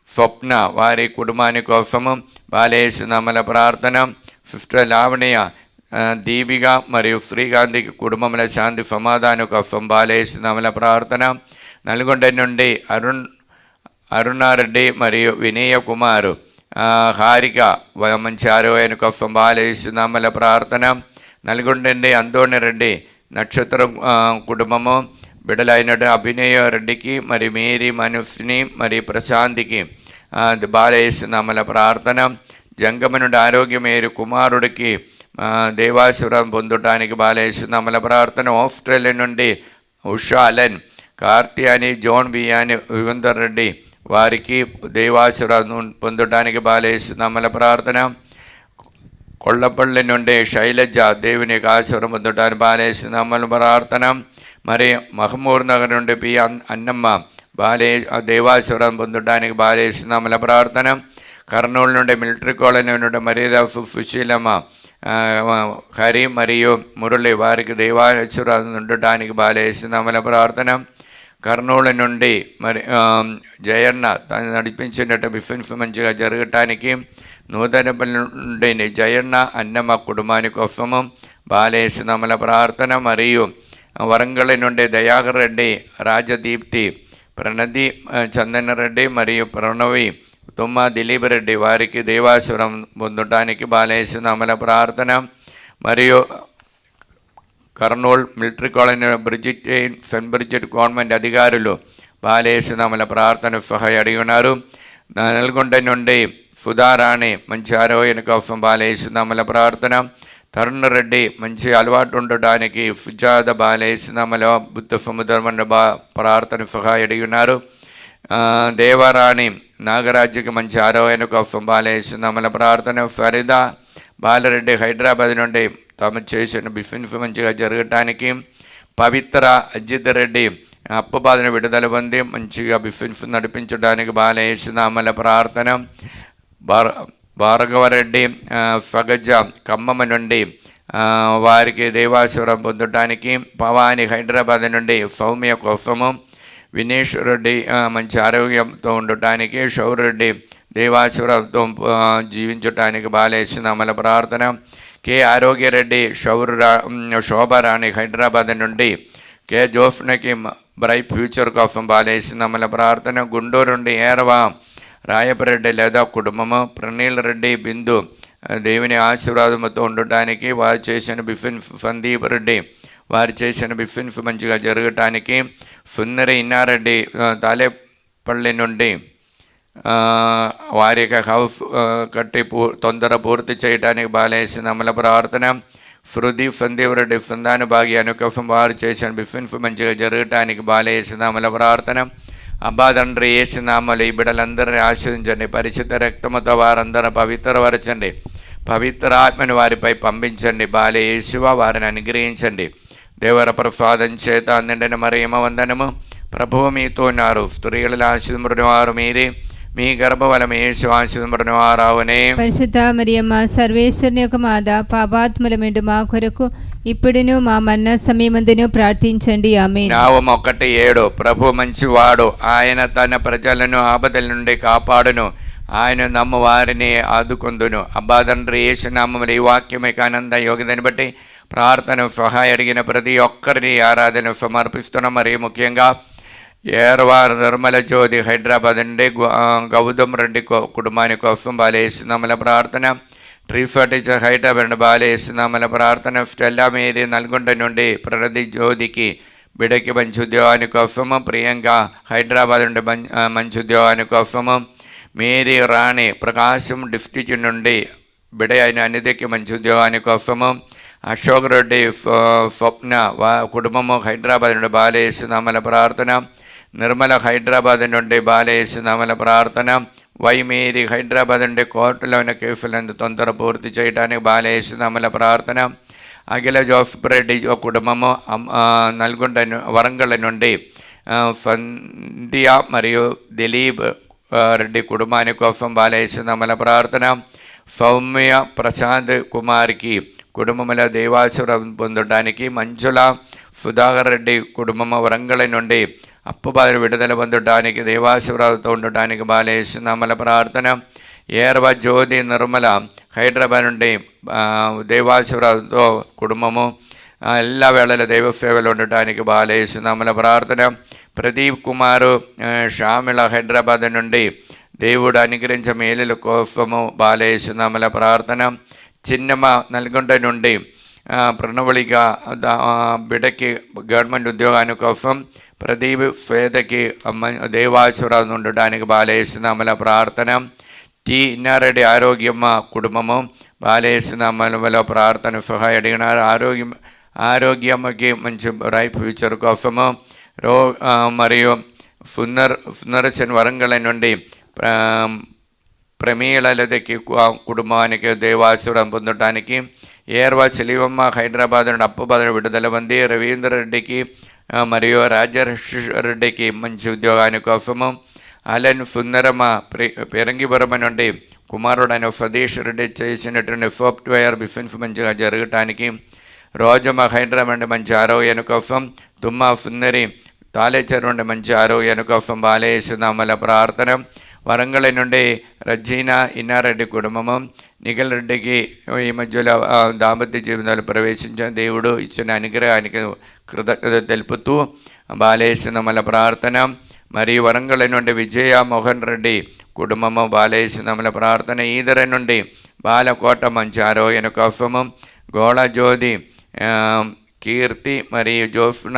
స్వప్న వారి కుటుంబాని కోసము బాలేస్తున్నామల ప్రార్థన. సిస్టర్ లావణ్య, దీపిక మరియు శ్రీకాంతికి కుటుంబంలో శాంతి సమాధానం కోసం బాలేస్తున్నామల ప్రార్థన. నల్గొండ నుండి అరుణారెడ్డి మరియు వినయ కుమారు, హారిక మంచి ఆరోగ్యాన్ని కోసం బాలేస్తున్నామల ప్రార్థన. నల్గొండ నుండి అందోని రెడ్డి నక్షత్రం కుటుంబము బిడలైన అభినయ రెడ్డికి మరి మేరీ మనుష్ని మరి ప్రశాంతికి బాలేస్తున్నామల ప్రార్థన. జంగమ నుండి ఆరోగ్యమేరు కుమారుడికి దేవాసురం పొందటానికి బాలేస్తున్నామల ప్రార్థన. ఆస్ట్రేలియా నుండి ఉషా అలెన్, కార్తీయాని, జోన్ బియాని, యుగంధర్ రెడ్డి వారికి దేవాసురం పొందటానికి బాలేస్తున్నామల ప్రార్థన. కొల్లపల్లి నుండి శైలజ దేవునికి ఆశీర్వాదం పొందటానికి బాలేస్తున్నామల ప్రార్థన. మరి మహమూర్ నగర్ నుండి పి అన్నమ్మ దేవాసురం పొందటానికి బాలేస్తున్నామల ప్రార్థన. కర్నూలు నుండి మిలిటరీ కాలనీ నుండి మర్యాద సుశీలమ్మ, హరి మరియు మురళి వారికి దేవాసురం ఉండటానికి బాలేస్తున్నామల ప్రార్థన. కర్నూలు నుండి మరి జయన్న తను నడిపించినట్టు బిఫిన్స్ మంచిగా జరగటానికి, నూతనపల్లి నుండి జయన్న అన్నమ్మ కుటుంబాని కోసము బాలేస్తున్నామల ప్రార్థన. మరియు వరంగల్ నుండి దయాకర్ రెడ్డి, రాజదీప్తి, ప్రణతి, చందన రెడ్డి మరియు ప్రణవి, తుమ్మ దిలీప్ రెడ్డి వారికి దేవాసురం పొందటానికి బాలేస్తున్నామల ప్రార్థన. మరియు Kurnool military colony Bridget saint Bridget government అధికారులు బాలేస్తున్నామల ప్రార్థన సహాయ అడిగి ఉన్నారు. నల్గొండ నుండి సుధారాణి మంచి ఆరోగ్యం కోసం బాలేస్తున్నామల ప్రార్థన. తరుణ్ రెడ్డి మంచి అలవాటు ఉండటానికి సుజాత బాలేస్తున్నామల బుద్ధ సముద్రం ప్రార్థన సహాయ అడిగి ఉన్నారు. దేవరాణి నాగరాజుకి మంచి ఆరోగ్యం కోసం బాలేస్తున్నామల ప్రార్థన. ఫరీదా బాలరెడ్డి హైదరాబాద్ నుండి తాము చేసిన బిజినెస్ మంచిగా జరగటానికి. పవిత్ర అజిత్ రెడ్డి అప్పు బాధను విడుదల పొంది మంచిగా బిజినెస్ నడిపించడానికి బాలేస్తున్నామల ప్రార్థన. భార్గవరెడ్డి సగజ ఖమ్మం నుండి వారికి దేవాసురం పొందటానికి. పవాని హైదరాబాద్ నుండి సౌమ్య కోసము. వినేష్ రెడ్డి మంచి ఆరోగ్యంతో ఉండటానికి. షౌరెడ్డి దేవాసురంతో జీవించటానికి బాలేస్తున్నామల ప్రార్థన. కె ఆరోగ్యరెడ్డి శోభారాణి హైదరాబాద్ నుండి. కె జోఫ్నకి బ్రైట్ ఫ్యూచర్ కోసం బాలేస్తున్నామల ప్రార్థన. గుంటూరు నుండి ఏరవ రాయపరెడ్డి లేదా కుటుంబము. ప్రణీల్ రెడ్డి బిందు దేవుని ఆశీర్వాదంతో ఉండటానికి. వారు చేసిన బిఫిన్స్ సందీప్ రెడ్డి వారు చేసిన బిఫిన్స్ మంచిగా జరగటానికి. సుందరి ఇన్నారెడ్డి తాలేపల్లి నుండి వారి యొక్క హౌస్ కట్టి తొందర పూర్తి చేయడానికి బాలేస్తున్నామల ప్రార్థన. శృతి సందీప్ రెడ్డి సుందాను భాగ్యాన్ని కోసం వారు చేసిన బిఫిన్స్ మంచిగా జరగటానికి బాలేస్తున్నామల ప్రార్థన. అబ్బా తండ్రి యేసునామములో ఈ బిడ్డలందరినీ ఆశీర్వదించండి. పరిశుద్ధ రక్తముతో వారందరూ పవిత్రపరచండి. పవిత్ర ఆత్మని వారిపై పంపించండి. బాలే యేసువా వారిని అనుగ్రహించండి. దేవర ప్రసాదం చేత నిండిన మరియమ్మ వందనము. ప్రభువు మీతో ఉన్నారు. స్త్రీలలో ఆశీర్వదించిన వారు మీరే, మీ గర్భఫలం యేసు ఆశీర్వదించిన వారావునే.
పరిశుద్ధ మరియమ్మ సర్వేశ్వరుని యొక్క మాత, పాపాత్ములమిండు మా కొరకు ఇప్పుడును మా మరణ సమయమందును ప్రార్థించండి. ఆమేన్.
నావం 1:7 ప్రభు మంచివాడు, ఆయన తన ప్రజలను ఆపదల నుండి కాపాడును, ఆయన నమ్ము వారిని ఆదుకొందును. అబ్బా తండ్రి యేసునామములో ఈ వాక్యం ఆనంద యోగ్యతని బట్టి ప్రార్థన సహాయ అడిగిన ప్రతి ఒక్కరిని ఆరాధన సమర్పిస్తున్నాం. మరి ముఖ్యంగా ఏర్వార్ నిర్మల జ్యోతి హైదరాబాద్ నుండి గౌతమ్ రెడ్డి కుటుంబాని కోసం బాలేస్తున్నామల ప్రార్థన. ట్రీఫా టీచర్ హైదరాబాద్ నుండి బాలేస్తున్నామల ప్రార్థన. స్టెల్లా మేరీ నల్గొండ నుండి ప్రణతి జ్యోతికి బిడకి మంచి ఉద్యోగాని కోసము. ప్రియాంక హైదరాబాద్ నుండి మంచి ఉద్యోగాని కోసము. మేరీ రాణి ప్రకాశం డిస్ట్రిక్ట్ నుండి బిడ అయిన అనితకి మంచి ఉద్యోగాని కోసము. అశోక్ రెడ్డి స్వప్న కుటుంబము హైదరాబాద్ నుండి బాలేస్తున్నామల ప్రార్థన. నిర్మల హైదరాబాద్ నుండి బాలేస్తున్నామల ప్రార్థన. వైమేరి హైదరాబాద్ నుండి కోర్టులోని కేసులను తొందర పూర్తి చేయడానికి బాలేస్తున్నామల ప్రార్థన. అఖిల జోసఫ్ రెడ్డి కుటుంబము నల్గొండ వరంగల్ నుండి సంధ్య మరియు దిలీప్ రెడ్డి కుటుంబాని కోసం బాలేస్తున్నామల ప్రార్థన. సౌమ్య ప్రశాంత్ కుమార్కి కుటుంబంలో దైవాశీర్వాదం పొందడానికి, మంజుల సుధాకర్ రెడ్డి కుటుంబం వరంగల్ నుండి అప్పు బాధలు విడుదల పొందడానికి, దైవాశీర్వాదంతో ఉండటానికి బాలేస్తున్నామల ప్రార్థన. ఏర్వ జ్యోతి నిర్మల హైదరాబాద్ నుండి దైవాశీర్వాదంతో కుటుంబము എല്ലാ వేళల దైవ సేవలు ఉండటానికి బాలేస్తున్నామల ప్రార్థన. ప్రదీప్ కుమారు షామిల హైదరాబాద్ నుండి దేవుడు అనుగ్రహించే మేలుల కోసము బాలేస్తున్నామల ప్రార్థన. చిన్నమ్మ నల్గొండ నుండి ప్రణవళిగా బిడకి గవర్నమెంట్ ఉద్యోగాని కోసం, ప్రదీప్ స్వేదకి దైవాశీర్వాదం ఉండడానికి బాలేస్తున్నామల ప్రార్థన. టి ఇన్నారెడ్డి ఆరోగ్యమ్మ కుటుంబము బాలేస్తున్నామల ప్రార్థన సహాయ అడిగినారు. ఆరోగ్యమ్మకి మంచి బ్రైట్ ఫ్యూచర్ కోసము మరియు సుందరసన్ వరంగల్ నుండి ప్రమీలకి కుటుంబానికి దైవాశీర్వాదం పొందడానికి, ఏర్వ చెలివమ్మ హైదరాబాద్ నుండి అప్పు బదులు విడుదల పొంది, రవీందర్ రెడ్డికి మరియు రాజరెడ్డికి మంచి ఉద్యోగాని కోసము, అలెన్ సుందరమ్మ పెరంగిపురం నుండి కుమారుడైన సతీష్ రెడ్డి చేసినటువంటి సాఫ్ట్వేర్ బిజినెస్ మంచిగా జరగటానికి, రోజమ్మ హైదరాబాద్ నుండి మంచి ఆరోగ్యాని కోసం, తుమ్మ సుందరి తాలేచర్ నుండి మంచి ఆరోగ్యాని కోసం బాలేస్తున్నామల ప్రార్థన. వరంగల్ నుండి రజీనా ఇన్నారెడ్డి కుటుంబము, నిఖిల్ రెడ్డికి ఈ మధ్యలో దాంపత్య జీవితాలు ప్రవేశించిన దేవుడు ఇచ్చిన అనుగ్రహానికి కృతజ్ఞత తెలుపుతూ బాలేస్తున్నామల ప్రార్థన. మరియు వరంగల్ నుండి విజయ మోహన్ రెడ్డి కుటుంబము బాలేస్తున్నామల ప్రార్థన. ఈదర నుండి బాలకోట మంచి ఆరోగ్యాని కోసము, గోళ జ్యోతి కీర్తి మరియు జోస్న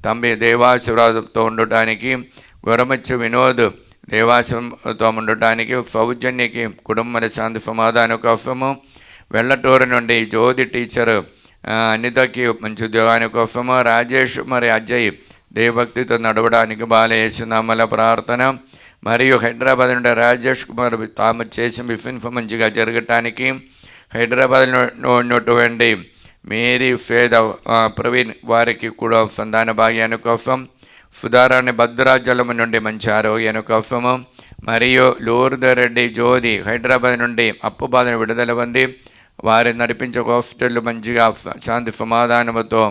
తంబి దేవాశీర్వాదంతో ఉండటానికి, గురమచ్చు వినోద్ దేవాశీర్వాదంతో ఉండటానికి, సౌజన్యకి కుటుంబ శాంతి సమాధానం కోసము, వెల్లటూరు నుండి జ్యోతి టీచర్ అనితకి మంచి ఉద్యోగాని కోసము, రాజేష్ మరి అజయ్ దేవభక్తితో నడవడానికి బాలేస్తున్నామల ప్రార్థన. మరియు హైదరాబాద్ నుండి రాజేష్ కుమార్ తాము చేసిన బిజినెస్ మంచిగా జరగటానికి, హైదరాబాద్లో ఉన్నటువంటి మేరీ ఫేద ప్రవీణ్ వారికి కూడా సంతాన భాగ్యాని కోసం, సుధారాణి భద్రాచలం నుండి మంచి ఆరోగ్యాని కోసము, మరియు లూర్దరెడ్డి జ్యోతి హైదరాబాద్ నుండి అప్పు బాధను విడుదల పొంది వారిని నడిపించే హాస్పిటల్ మంచిగా శాంతి సమాధానముతో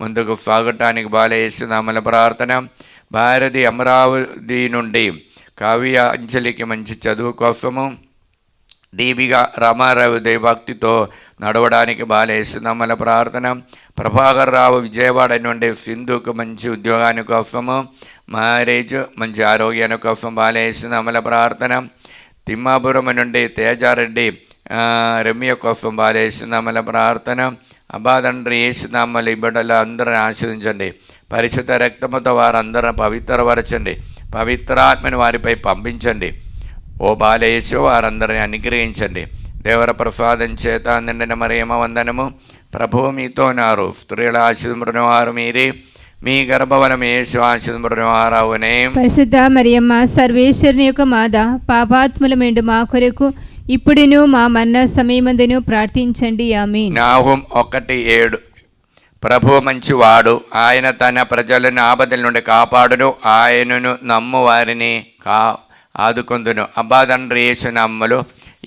ముందుకు సాగటానికి బాలేస్తున్నామల ప్రార్థన. భారతి అమరావతి నుండి కావ్య అంజలికి మంచి చదువు కోసము, దీపిగా రామారావు దైవభక్తితో నడవడానికి బాలేస్తున్నామల ప్రార్థన. ప్రభాకర్ రావు విజయవాడ నుండి సింధుకు మంచి ఉద్యోగాని కోసము, మ్యారేజ్ మంచి ఆరోగ్యాని కోసం బాలేస్తున్నామల ప్రార్థన. తిమ్మాపురం నుండి తేజారెడ్డి రమ్య కోసం బాలేస్తున్నామల ప్రార్థన. అబాదండ్రి ఏసునామలు ఇబ్బడలు అందరిని ఆశ్రయించండి, పరిశుద్ధ రక్తముతో వారందరిని పవిత్రపరచండి, పవిత్రాత్మని వారిపై పంపించండి. ఓ బాలయేసు వారందరిని అనుగ్రహించండి. దేవర ప్రసాదం చేత నిండిన మరియమ్మ వందనము, ప్రభువు మీతో ఉన్నారు, స్త్రీల ఆశీర్వదింపబడిన వారు మీరే, మీ గర్భఫలము యేసు ఆశీర్వదింపబడిన వారవునే. పరిశుద్ధ మరియమ్మ సర్వేశ్వరుని యొక్క మాత, పాపాత్ములమైండు మా కొరకు ఇప్పుడును మా మరణ సమయమందును ప్రార్థించండి. ఆమేన్. నాహుం 1:7. ప్రభువు మంచివాడు, ఆయన తన ప్రజలను ఆపదల నుండి కాపాడును, ఆయనను నమ్ము వారిని ఆదుకొందును. అబ్బా తండ్రి యేసు నామములో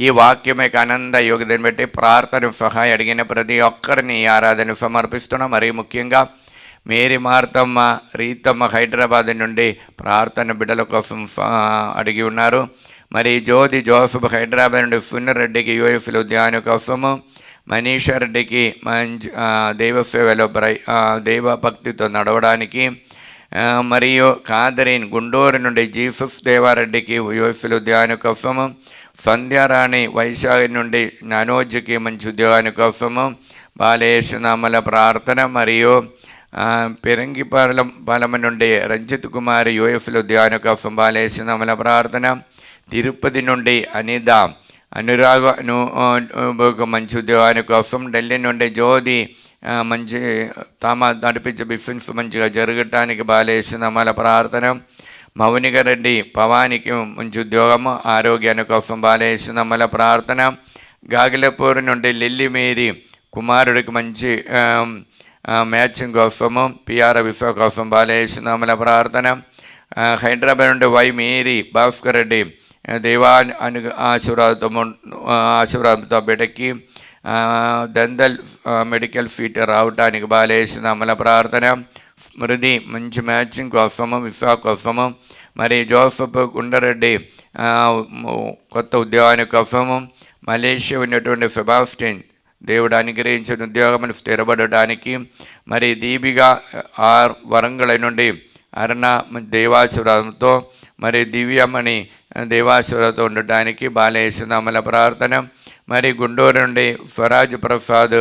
ఈ వాక్యమే ఆనంద యోగదని బట్టి ప్రార్థన సహాయం అడిగిన ప్రతి ఒక్కరిని ఆరాధన సమర్పిస్తున్నాం. మరీ ముఖ్యంగా మేరీ మార్తమ్మ రీతమ్మ హైదరాబాద్ నుండి ప్రార్థన బిడ్డల కోసం అడిగి ఉన్నారు. మరి జ్యోతి జోసఫ్ హైదరాబాద్ నుండి సున్నరెడ్డికి యూఎఫ్లో ధ్యాన కోసము, మనీషా రెడ్డికి మంచి దైవ సేవలో దైవ భక్తితో నడవడానికి, మరియు కాదరీన్ గుంటూరు నుండి జీసస్ దేవారెడ్డికి యూఎఫ్లో ధ్యాన కోసము, సంధ్యారాణి వైశాఖి నుండి నానోజ్కి మంచి ఉద్యోగాని కోసము బాలేసునామల ప్రార్థన. మరియు పెరంగిపాలెం నుండి రంజిత్ కుమార్ యూఎఫ్లో ధ్యాన కోసం బాలేసునామల ప్రార్థన. తిరుపతి నుండి అనిత అనురాగ మంచి ఉద్యోగాని కోసం, ఢిల్లీ నుండి జ్యోతి మంచి తామ నడిపించే బిజినెస్ మంచిగా జరగటానికి బాలేసునామల ప్రార్థన. మౌనిక రెడ్డి పవానికి మంచి ఉద్యోగము ఆరోగ్యాని కోసం బాలేసునామల ప్రార్థన. గాగిలపూర్ నుండి లిల్లీ మేరీ కుమారుడికి మంచి మ్యాచింగ్ కోసము, పిఆర్ విఫా కోసం బాలేసునామల ప్రార్థన. హైదరాబాద్ నుండి వై మేరీ భాస్కర్ రెడ్డి దైవా ఆశీర్వాదంతో బిడ్డకి దందల్ మెడికల్ ఫీట్ రావటానికి బాలేసిన ప్రార్థన. స్మృతి మంచి మ్యాచింగ్ కోసము, విశ్వా కోసము, మరి జోసఫ్ గుండరెడ్డి కొత్త ఉద్యోగాని కోసము, మలేషియా ఉన్నటువంటి సెబాస్టిన్ దేవుడు అనుగ్రహించిన ఉద్యోగమును స్థిరపడటానికి, మరి దీపిగా వరంగల్ నుండి అరుణ దేవాశీర్వాదంతో, మరి దివ్యమణి దేవాశీర్వాదంతో ఉండటానికి బాలేసిన ప్రార్థన. మరి గుంటూరు నుండి స్వరాజ్ ప్రసాద్,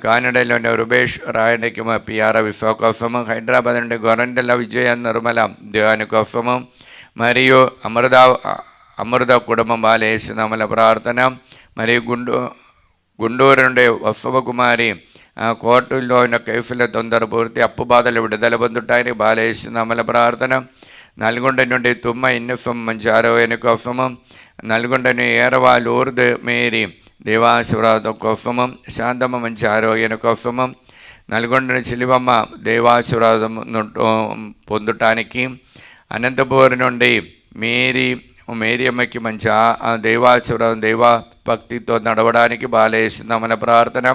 కానడలోని రుబేష్ రాయనికి మా పిఆర్ విశ్వ కోసము, హైదరాబాద్ నుండి గొరండెల విజయ నిర్మల దేవాని కోసము, మరియు అమృత కుటుంబం బాలేసిన ప్రార్థన. మరియు గుంటూరు నుండి వసవకుమారి కోర్టుల్లో ఉన్న కేసుల తొందర పూర్తి, అప్పు బాధలు విడుదల పొందుటానికి బాలేసిన ప్రార్థన. నల్గొండ నుండి తుమ్మ ఇన్నసం మంచి ఆరోగ్యాని కోసము, నల్గొండని ఏరవా లూర్ద్ మేరీ దేవాశీర్వాదం కోసము, శాంతమ్మ మంచి ఆరోగ్యాని కోసము, నల్గొండని చిలివమ్మ దేవాశీర్వాదం పొందటానికి, అనంతపూర్ నుండి మేరీ అమ్మకి మంచి దేవాశీర్వాదం దైవ భక్తితో నడవడానికి బాలేసిన ప్రార్థన.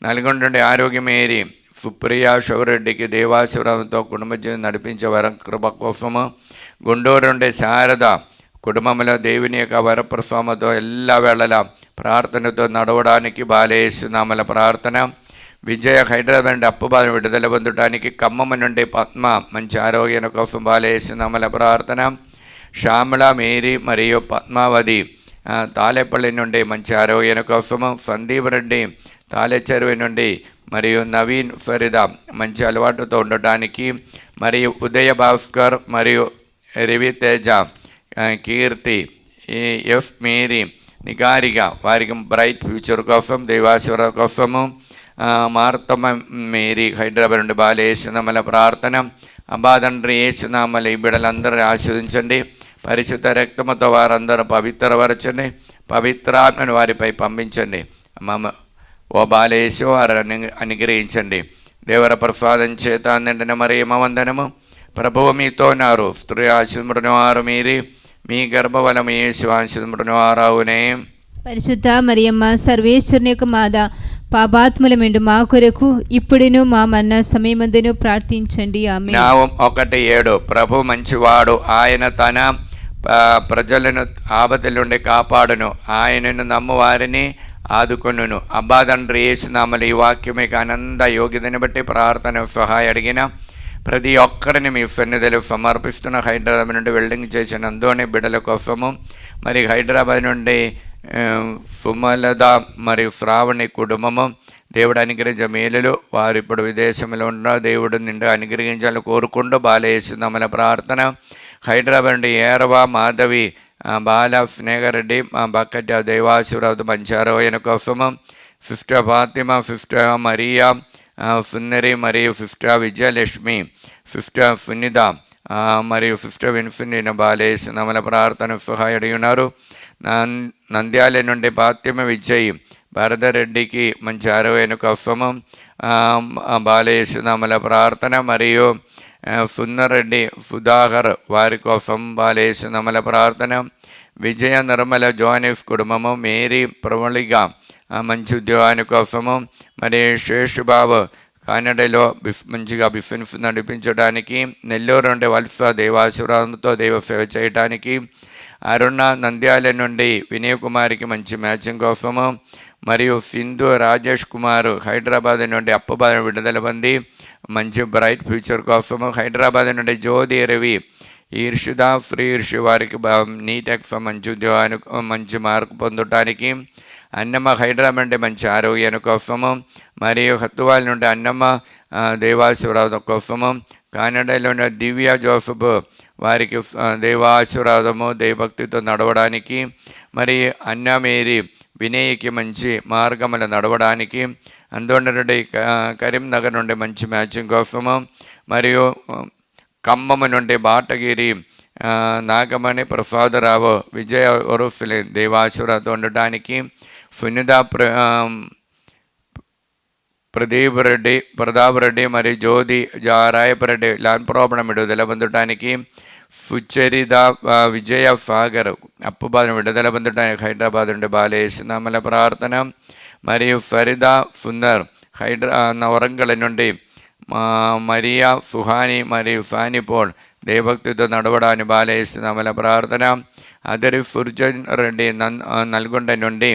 నల్గొండ నుండి ఆరోగ్య మేరీ సుప్రియ శివరెడ్డికి దేవాశీర్వాదంతో కుటుంబ జీవితం నడిపించే వరం కృప కోసము, గుంటూరు నుండి శారద కుటుంబంలో దేవుని యొక్క వరప్రసామతో എല്ലാ వేళలా ప్రార్థనతో నడవడానికి బాలేసిన ప్రార్థన. విజయ హైదరాబాద్ నుండి అప్పు బాధ విడుదల పొందడానికి, ఖమ్మం నుండి పద్మ మంచి ఆరోగ్యం కోసం బాలేసిన ప్రార్థన. శ్యామల మేరీ మరియు పద్మావతి తాలేపల్లి నుండి మంచి ఆరోగ్యం కోసము, సందీప్ రెడ్డి తాలేచెరువు నుండి, మరియు నవీన్ ఫరీదా మంచి అలవాటుతో ఉండటానికి, మరియు ఉదయ భాస్కర్ మరియు రవితేజ కీర్తి ఎఫ్ మేరీ నిగారిక వారికి బ్రైట్ ఫ్యూచర్ కోసం దైవాశీర్వాదం కోసము, మార్తమ్మ మేరీ హైదరాబాద్ నుండి బాలేసిన ప్రార్థన. అబ్బాదండ్రి ఏసునామలు ఈ బిడ్డలందరూ ఆస్వాదించండి, పరిశుద్ధ రక్తముతో వారందరూ పవిత్రపరచండి, పవిత్రాత్మను వారిపై పంపించండి. ఓ బాలేసు వారిని అనుగ్రహించండి. దేవర ప్రసాదం చేత నిండిన మరియమ్మ వందనము. ప్రభువు మీతో ఉన్నారు, స్త్రీ ఆశీర్వదించిన వారు మీరే, మీ గర్భఫలము యేసు ఆశీర్వదించిన వారవునే.
పరిశుద్ధ మరియమ్మ సర్వేశ్వరుని యొక్క మాత, పాపాత్ములమెండు మా కొరకు ఇప్పుడును మా మరణ సమయమందును ప్రార్థించండి. ఆమేన్.
నావం 1:7. ప్రభు మంచివాడు, ఆయన తన ప్రజలను ఆపదల నుండి కాపాడును, ఆయనను నమ్ము వారిని ఆదుకొనును. అబ్బా తండ్రి యేసునామములో ఈ వాక్యమే ఆనంద యోగ్యతని బట్టి ప్రార్థన సహాయం అడిగిన ప్రతి ఒక్కరిని మీ సన్నిధిలో సమర్పిస్తున్న. హైదరాబాద్ నుండి వెల్డింగ్ చేసిన అందోని బిడ్డల కోసము, మరి హైదరాబాద్ నుండి సుమలద మరియు శ్రావణి కుటుంబము దేవుడు అనుగ్రహించే మేలులు, వారు ఇప్పుడు విదేశంలో ఉన్న దేవుడు నిండు అనుగ్రహించాలని కోరుకుంటూ బాలేసునామల ప్రార్థన. హైదరాబాద్ నుండి ఏరవ మాధవి బాల స్నేహరెడ్డి బక్కటి దైవాశీర్వాదం మంచారోయన కోసము, సిస్టర్ ఫాతిమా, సిస్టర్ మరియా సుందరి మరియు సిస్టర్ విజయలక్ష్మి, సిస్టర్ సునిత మరియు సిస్టర్ విన్ఫినిన బాలేసునామల ప్రార్థన సహాయం అడిగి ఉన్నారు. నంద్యాల నుండి ఫాతిమ విజయ్ భరతరెడ్డికి మంచి ఆరోగ్యం కోసము బాలేసునామల ప్రార్థన. మరియు సుందరెడ్డి సుధాకర్ వారి కోసం బాలేసునామల ప్రార్థన. విజయ నిర్మల జోనెఫ్ కుటుంబము, మేరీ ప్రవళిగా మంచి ఉద్యోగాని కోసము, మరి శేషుబాబు కానడలో మంచిగా బిజినెస్ నడిపించడానికి, నెల్లూరు నుండి వలస దేవాశీర్వాదంతో దైవ సేవ చేయడానికి, అరుణ నంద్యాల నుండి వినయ్ కుమార్కి మంచి మ్యాచింగ్ కోసము, మరియు సింధు రాజేష్ కుమార్ హైదరాబాద్ నుండి అప్పుబాధ విడుదల పొంది మంచి బ్రైట్ ఫ్యూచర్ కోసము, హైదరాబాద్ నుండి జ్యోతి రవి ఈర్షుదా ఫ్రీ ఈర్షు వారికి నీట్ ఎగ్జామ్ మంచి ఉద్యోగానికి మంచి మార్కు పొందటానికి, అన్నమ్మ హైదరాబాద్ నుండి మంచి ఆరోగ్యాని కోసము, మరియు హత్తువాల నుండి అన్నమ్మ దేవాశీర్వాదం కోసము, కానడలో ఉన్న దివ్య జోసఫ్ వారికి దైవాశీర్వాదము దైవభక్తితో నడవడానికి, మరి అన్న మేరీ వినయ్కి మంచి మార్గములు నడవడానికి, అందువల్ల నుండి కరీంనగర్ నుండి మంచి మ్యాచింగ్ కోసము, మరియు ఖమ్మం నుండి బాటగిరి నాగమణి ప్రసాదరావు విజయ ఒరుఫులి దేవాశీర్వాదం ఉండటానికి, సునిత ప్రతాప్ రెడ్డి మరియు జ్యోతి రాయపరెడ్డి ల్యాండ్ ప్రాబ్లం విడుదల పొందడానికి, సుచరిత విజయ సాగర్ అప్పు బాధ విడుదల పొందడానికి హైదరాబాద్ నుండి బాలేసునామల ప్రార్థన. మరియు ఫరిదా సుందర్ వరంగల్ నుండి మరియా సుహాని మరియు సానిపోల్ దేవభక్తితో నడవడానికి బాలేసునామల ప్రార్థన. అదరి ఫుర్జన్ రెడ్డి నల్గొండ నుండి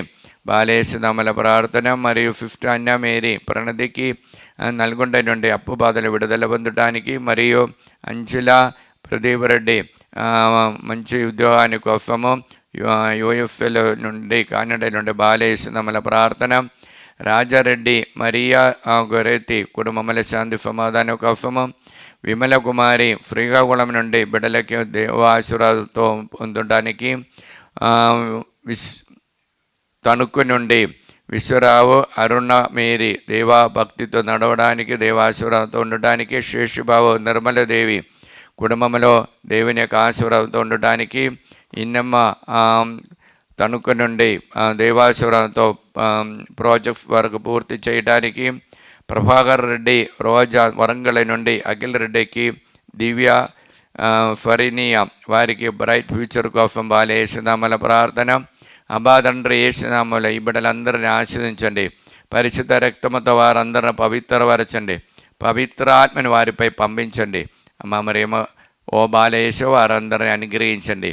బాలేసునామల ప్రార్థన. మరియు ఫిఫ్త్ అన్న మేరీ ప్రణతికి నల్గొండ నుండి అప్పు బాధలు విడుదల పొందడానికి. మరియు అంచుల ప్రదీప్ రెడ్డి మంచి ఉద్యోగాని కోసము యూఎఫ్ఎల్ నుండి కానడా నుండి బాలేసునామల ప్రార్థన. రాజారెడ్డి మరియా గొరెత్తి కుటుంబముల శాంతి సమాధానం కోసము. విమల కుమారి శ్రీకాకుళం నుండి బిడ్డలకి దేవాశీర్వాదంతో పొందడానికి. తణుకు నుండి విశ్వరావు అరుణ మేరీ దేవా భక్తితో నడవడానికి దేవాశీర్వాదంతో ఉండడానికి. శేషుబాబు నిర్మలదేవి కుటుంబంలో దేవుని యొక్క ఆశీర్వాదంతో ఉండడానికి. ఇన్నమ్మ తణుకు నుండి దేవాశీర్వాదంతో ప్రాజెక్ట్స్ వరకు పూర్తి చేయడానికి. ప్రభాకర్ రెడ్డి రోజా వరంగల్ నుండి అఖిల్ రెడ్డికి దివ్య ఫరినియా వారికి బ్రైట్ ఫ్యూచర్ కోసం బాలేసునామల ప్రార్థన. అబ్బా తండ్రి యేసునామములో ఈ బిడ్డలందరినీ ఆశీర్వదించండి. పరిశుద్ధ రక్తముతో వారందరిని పవిత్రపరచండి. పవిత్రాత్మని వారిపై పంపించండి. అమ్మ మరేమో ఓ బాలేసు వారందరిని అనుగ్రహించండి.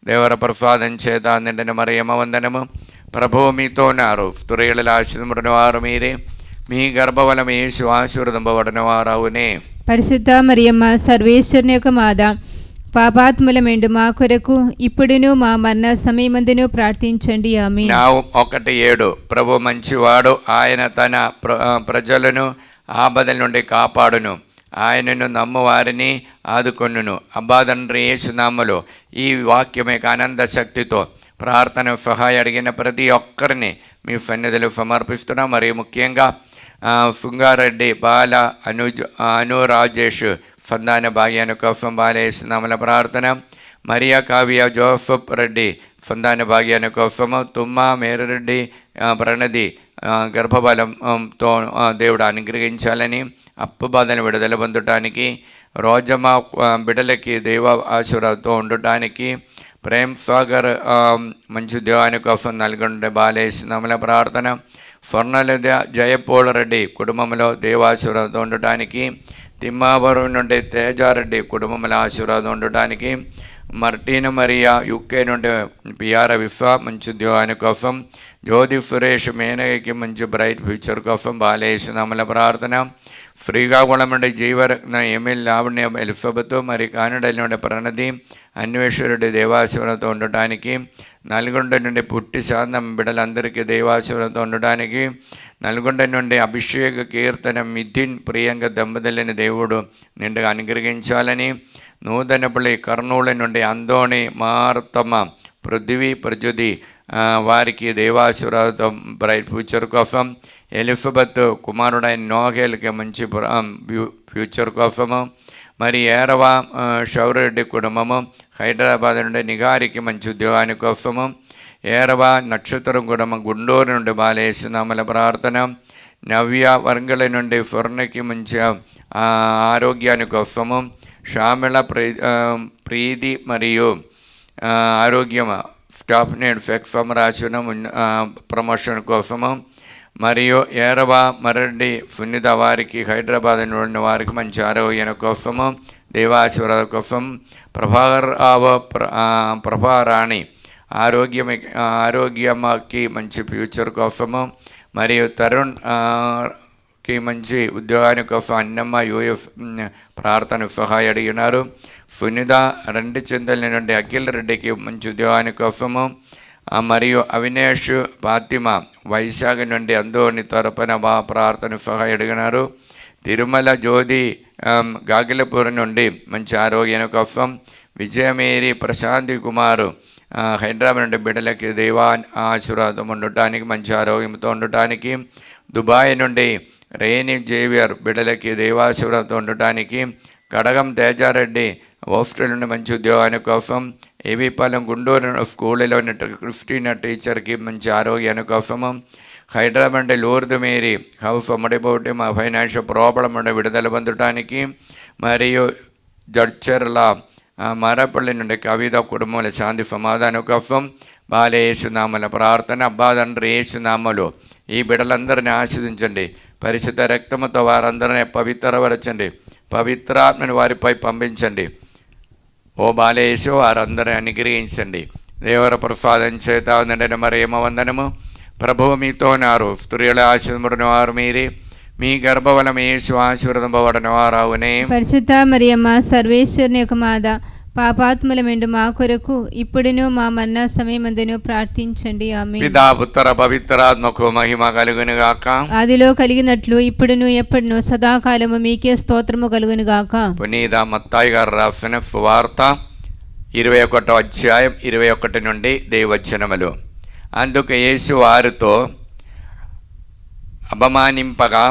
దేవర ప్రసాదం చేత నిండిన మరియమ్మ వందనము. ప్రభువు మీతో ఉన్నారు. స్త్రీలలో ఆశీర్వదింపబడిన వారు మీరే. మీ గర్భఫలం యేసు ఆశీర్వదింపబడిన వారవునే.
పరిశుద్ధ మరియమ్మ సర్వేశ్వరుని యొక్క మాత, పాపాత్ములమెండు మా కొరకు ఇప్పుడును మా మరణ సమయమందును ప్రార్థించండి. ఆమేన్.
1:7 ప్రభు మంచివాడు, ఆయన తన ప్రజలను ఆపదల నుండి కాపాడును, ఆయనను నమ్మువారిని ఆదుకొనును. అబ్బా తండ్రి యేసునామములో ఈ వాక్యం యొక్క ఆనంద శక్తితో ప్రార్థన సహాయం అడిగిన ప్రతి ఒక్కరిని మీ సన్నిధిలో సమర్పిస్తున్నాం. మరియు ముఖ్యంగా సుంగారెడ్డి బాల అనురాజేష్ సంతాన భాగ్యాన్ని కోసం బాలేసునామల ప్రార్థన. మరియా కావ్య జోసఫ్ రెడ్డి సంతాన భాగ్యాన్ని కోసము. తుమ్మ మేరెడ్డి ప్రణతి గర్భబలంతో దేవుడు అనుగ్రహించాలని. అప్పు బాధను విడుదల పొందటానికి. రోజమ్మ బిడ్డలకి దేవ ఆశీర్వాదంతో ఉండటానికి. ప్రేమ్ సాగర్ మంచి దేవాని కోసం నల్గొండ బాలేసునామల ప్రార్థన. స్వర్ణలత జయపోల రెడ్డి కుటుంబంలో దేవాశీర్వాదంతో ఉండటానికి. తిమ్మావరం నుండి తేజారెడ్డి కుటుంబంలో ఆశీర్వాదం ఉండటానికి. మార్టిన మరియా యూకే నుండి పిఆర్ విశ్వ మంచి ఉద్యోగాని కోసం. జ్యోతి సురేష్ మేనకి మంచి బ్రైట్ ఫ్యూచర్ కోసం బాలేసునామల ప్రార్థన. శ్రీకాకుళం నుండి జీవరత్న ఎమ్మెల్యే లావణ్య ఎలిజబెత్ మరి కానడా నుండి ప్రణతి అన్వేషరుడి దేవాశీర్వాదంతో ఉండటానికి. నల్గొండ నుండి పుట్టి శాంతం బిడ్డలందరికీ దేవాశీర్వాదంతో ఉండటానికి. నల్గొండ నుండి అభిషేక కీర్తన మిథిన్ ప్రియాంక దంపతులని దేవుడు నిండుగా అనుగ్రహించాలని. నూతనపల్లి కర్నూలు నుండి అందోణి మార్తమ్మ పృథ్వీ ప్రజుది వారికి దేవాశీర్వాదంతో బ్రైట్ ఫ్యూచర్ కోసం. ఎలిజబెత్ కుమారుడైన నోహేల్కి మంచి ఫ్యూచర్ కోసము. మరి ఏరవ షౌరెడ్డి కుటుంబము హైదరాబాద్ నుండి నిగారికి మంచి ఉద్యోగాని కోసము. ఏరవ నక్షత్రం కుటుంబం గుంటూరు నుండి బాలేసునామల ప్రార్థన. నవ్య వరంగల్ నుండి స్వర్ణకి మంచి ఆరోగ్యాని కోసము. శ్యామల ప్రీతి మరియు ఆరోగ్యం స్టాఫ్ నేడ్ ఫెక్ఫమ్ రాసిన ప్రమోషన్ కోసము. మరియు ఏరవ మరెడ్డి సున్నిత వారికి హైదరాబాద్ నుండి వారికి మంచి ఆరోగ్యం కోసము దేవాశీర్వాద కోసం. ప్రభారాణి ఆరోగ్యమకి మంచి ఫ్యూచర్ కోసము. మరియు తరుణ్ కి మంచి ఉద్యోగాని కోసం అన్నమ్మ యూఎఫ్ ప్రార్థన సహాయం అడిగినారు. సునీత రెండు చింతల నుండి అఖిల్ రెడ్డికి మంచి ఉద్యోగాని కోసము. మరియు అవినేష్ ఫాతిమ వైశాఖ నుండి అందోని తరపున ప్రార్థన సహాయం అడిగినారు. తిరుమల జ్యోతి గాగిలపూర్ నుండి మంచి ఆరోగ్యం కోసం. విజయమేరి ప్రశాంతి కుమారు హైదరాబాద్ నుండి బిడ్డలకి దేవా ఆశీర్వాదం ఉండటానికి మంచి ఆరోగ్యంతో ఉండటానికి. దుబాయ్ నుండి రేణి జేవియర్ బిడ్డలకి దేవాశీర్వాదంతో ఉండటానికి. కడగం తేజారెడ్డి హాస్టల్ నుండి మంచి ఉద్యోగాని కోసం. ఏబీపాలెం గుంటూరు స్కూల్లో క్రిస్టినా టీచర్కి మంచి ఆరోగ్యాని కోసము. హైదరాబాద్ నుండి లూర్దు మేరీ హౌస్ అమ్మడిపోటీ మా ఫైనాన్షియల్ ప్రాబ్లం నుండి విడుదల పొందటానికి. మరియు జడ్చర్ల మరపల్లి నుండి కవిత కుటుంబంలో శాంతి సమాధానం కోసం బాలయేసునామల ప్రార్థన. అబ్బా తండ్రి యేసునామలో ఈ బిడ్డలందరినీ ఆశీర్వదించండి. పరిశుద్ధ రక్తముతో వారందరినీ పవిత్రపరచండి. పవిత్రాత్మని వారిపై పంపించండి. ఓ బాలయేసు వారందరినీ అనుగ్రహించండి. దేవర ప్రసాదం చేత వందన మరేమ వందనము. ప్రభువు మీతో ఉన్నారు. స్త్రీల ఆశీర్వదింపబడిన వారు మీరే. మీ గర్భఫలం యేసు ఆశీర్వదింపబడిన వారావునే.
పరిశుద్ధ మరియమ్మ సర్వేశ్వరుని యొక్క మాత, పాపాత్ములమెండు మా కొరకు ఇప్పుడును మా మరణ సమయమందును ప్రార్థించండి. ఆమేన్.
పితా పుత్ర పవిత్రాత్మకు మహిమ కలుగును గాక.
ఆదిలో కలిగినట్లు ఇప్పుడును ఎప్పుడును సదాకాలము మీకే స్తోత్రము కలుగును గాక.
పునీత మత్తాయి గారు రాసిన సువార్త 21వ అధ్యాయం 21 నుండి దేవచనములు. అందుకు యేసు వారితో, అపమానింపగా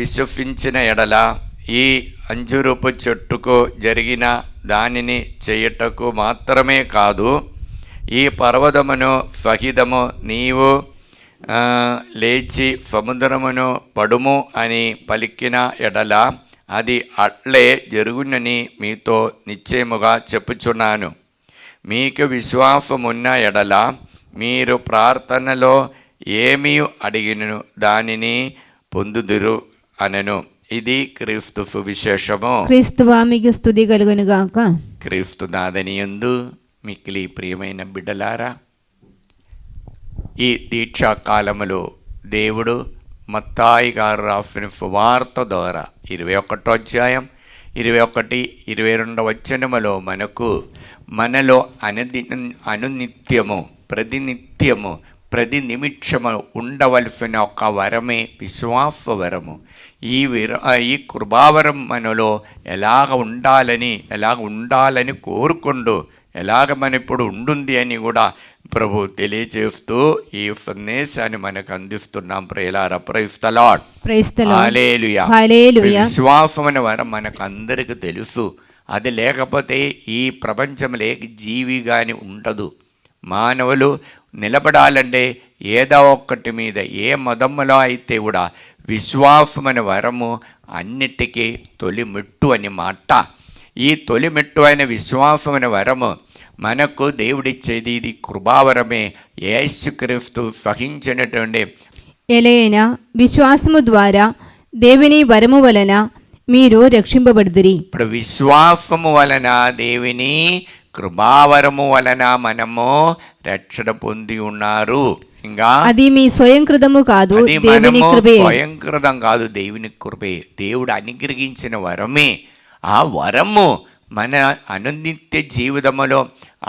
విశ్వసించిన ఎడల ఈ అంజురపు చెట్టుకు జరిగిన దానిని చేయుటకు మాత్రమే కాదు, ఈ పర్వతమును సహితము నీవు లేచి సముద్రమును పడుము అని పలికిన ఎడల అది అట్లే జరుగునని మీతో నిశ్చయముగా చెప్పుచున్నాను. మీకు విశ్వాసమున్న ఎడల మీరు ప్రార్థనలో ఏమీ అడిగినను దానిని పొందుదురు అనెను. ఇది క్రీస్తు సువిశేషము.
క్రీస్తువా మీకు స్తుతి కలుగును గాక.
క్రీస్తు నాథనియందు మిక్కిలి ప్రియమైన బిడ్డలారా, ఈ దీక్షాకాలములో దేవుడు మత్తాయి గారు రాసిన సువార్త ద్వారా 21వ అధ్యాయం 21, 22 వచనములో మనలో అనునిత్యము ప్రతి నిమిషము ఉండవలసిన ఒక వరమే విశ్వాస వరము. ఈ కృపావరం మనలో ఎలాగ ఉండాలని కోరుకుంటూ ఎలాగ మన ఇప్పుడు ఉంటుంది అని కూడా ప్రభు తెలియజేస్తూ ఈ సందేశాన్ని మనకు అందిస్తున్నాం. ప్రియులారా, ప్రైజ్ ది లార్డ్. హల్లెలూయా. విశ్వాసం అనే వరం మనకు అందరికీ తెలుసు. అది లేకపోతే ఈ ప్రపంచంలో జీవి కానీ ఉండదు. మానవులు నిలబడాలంటే ఏదో ఒక్కటి మీద ఏ మదములో అయితే కూడా విశ్వాసం అనే వరము అన్నిటికీ తొలిమెట్టు అని మాట. ఈ తొలిమెట్టు అయిన విశ్వాసం అనే వరము మనకు దేవుడిచ్చేది ఇది కృపావరమే. యేసుక్రీస్తు సహించినటువంటి
ఎలైనా విశ్వాసము ద్వారా దేవుని వరము వలన మీరు రక్షింపబడుదురి.
ఇప్పుడు విశ్వాసము వలన దేవుని కృపావరము వలన మనము రక్షణ పొంది ఉన్నారు. ఇంకా
అది మీ స్వయంకృతము కాదు, దేవుని కృపే.
స్వయంకృతం కాదు, దేవుని కృపే. దేవుడు అనుగ్రహించిన వరమే. ఆ వరము మన అనునిత్య జీవితంలో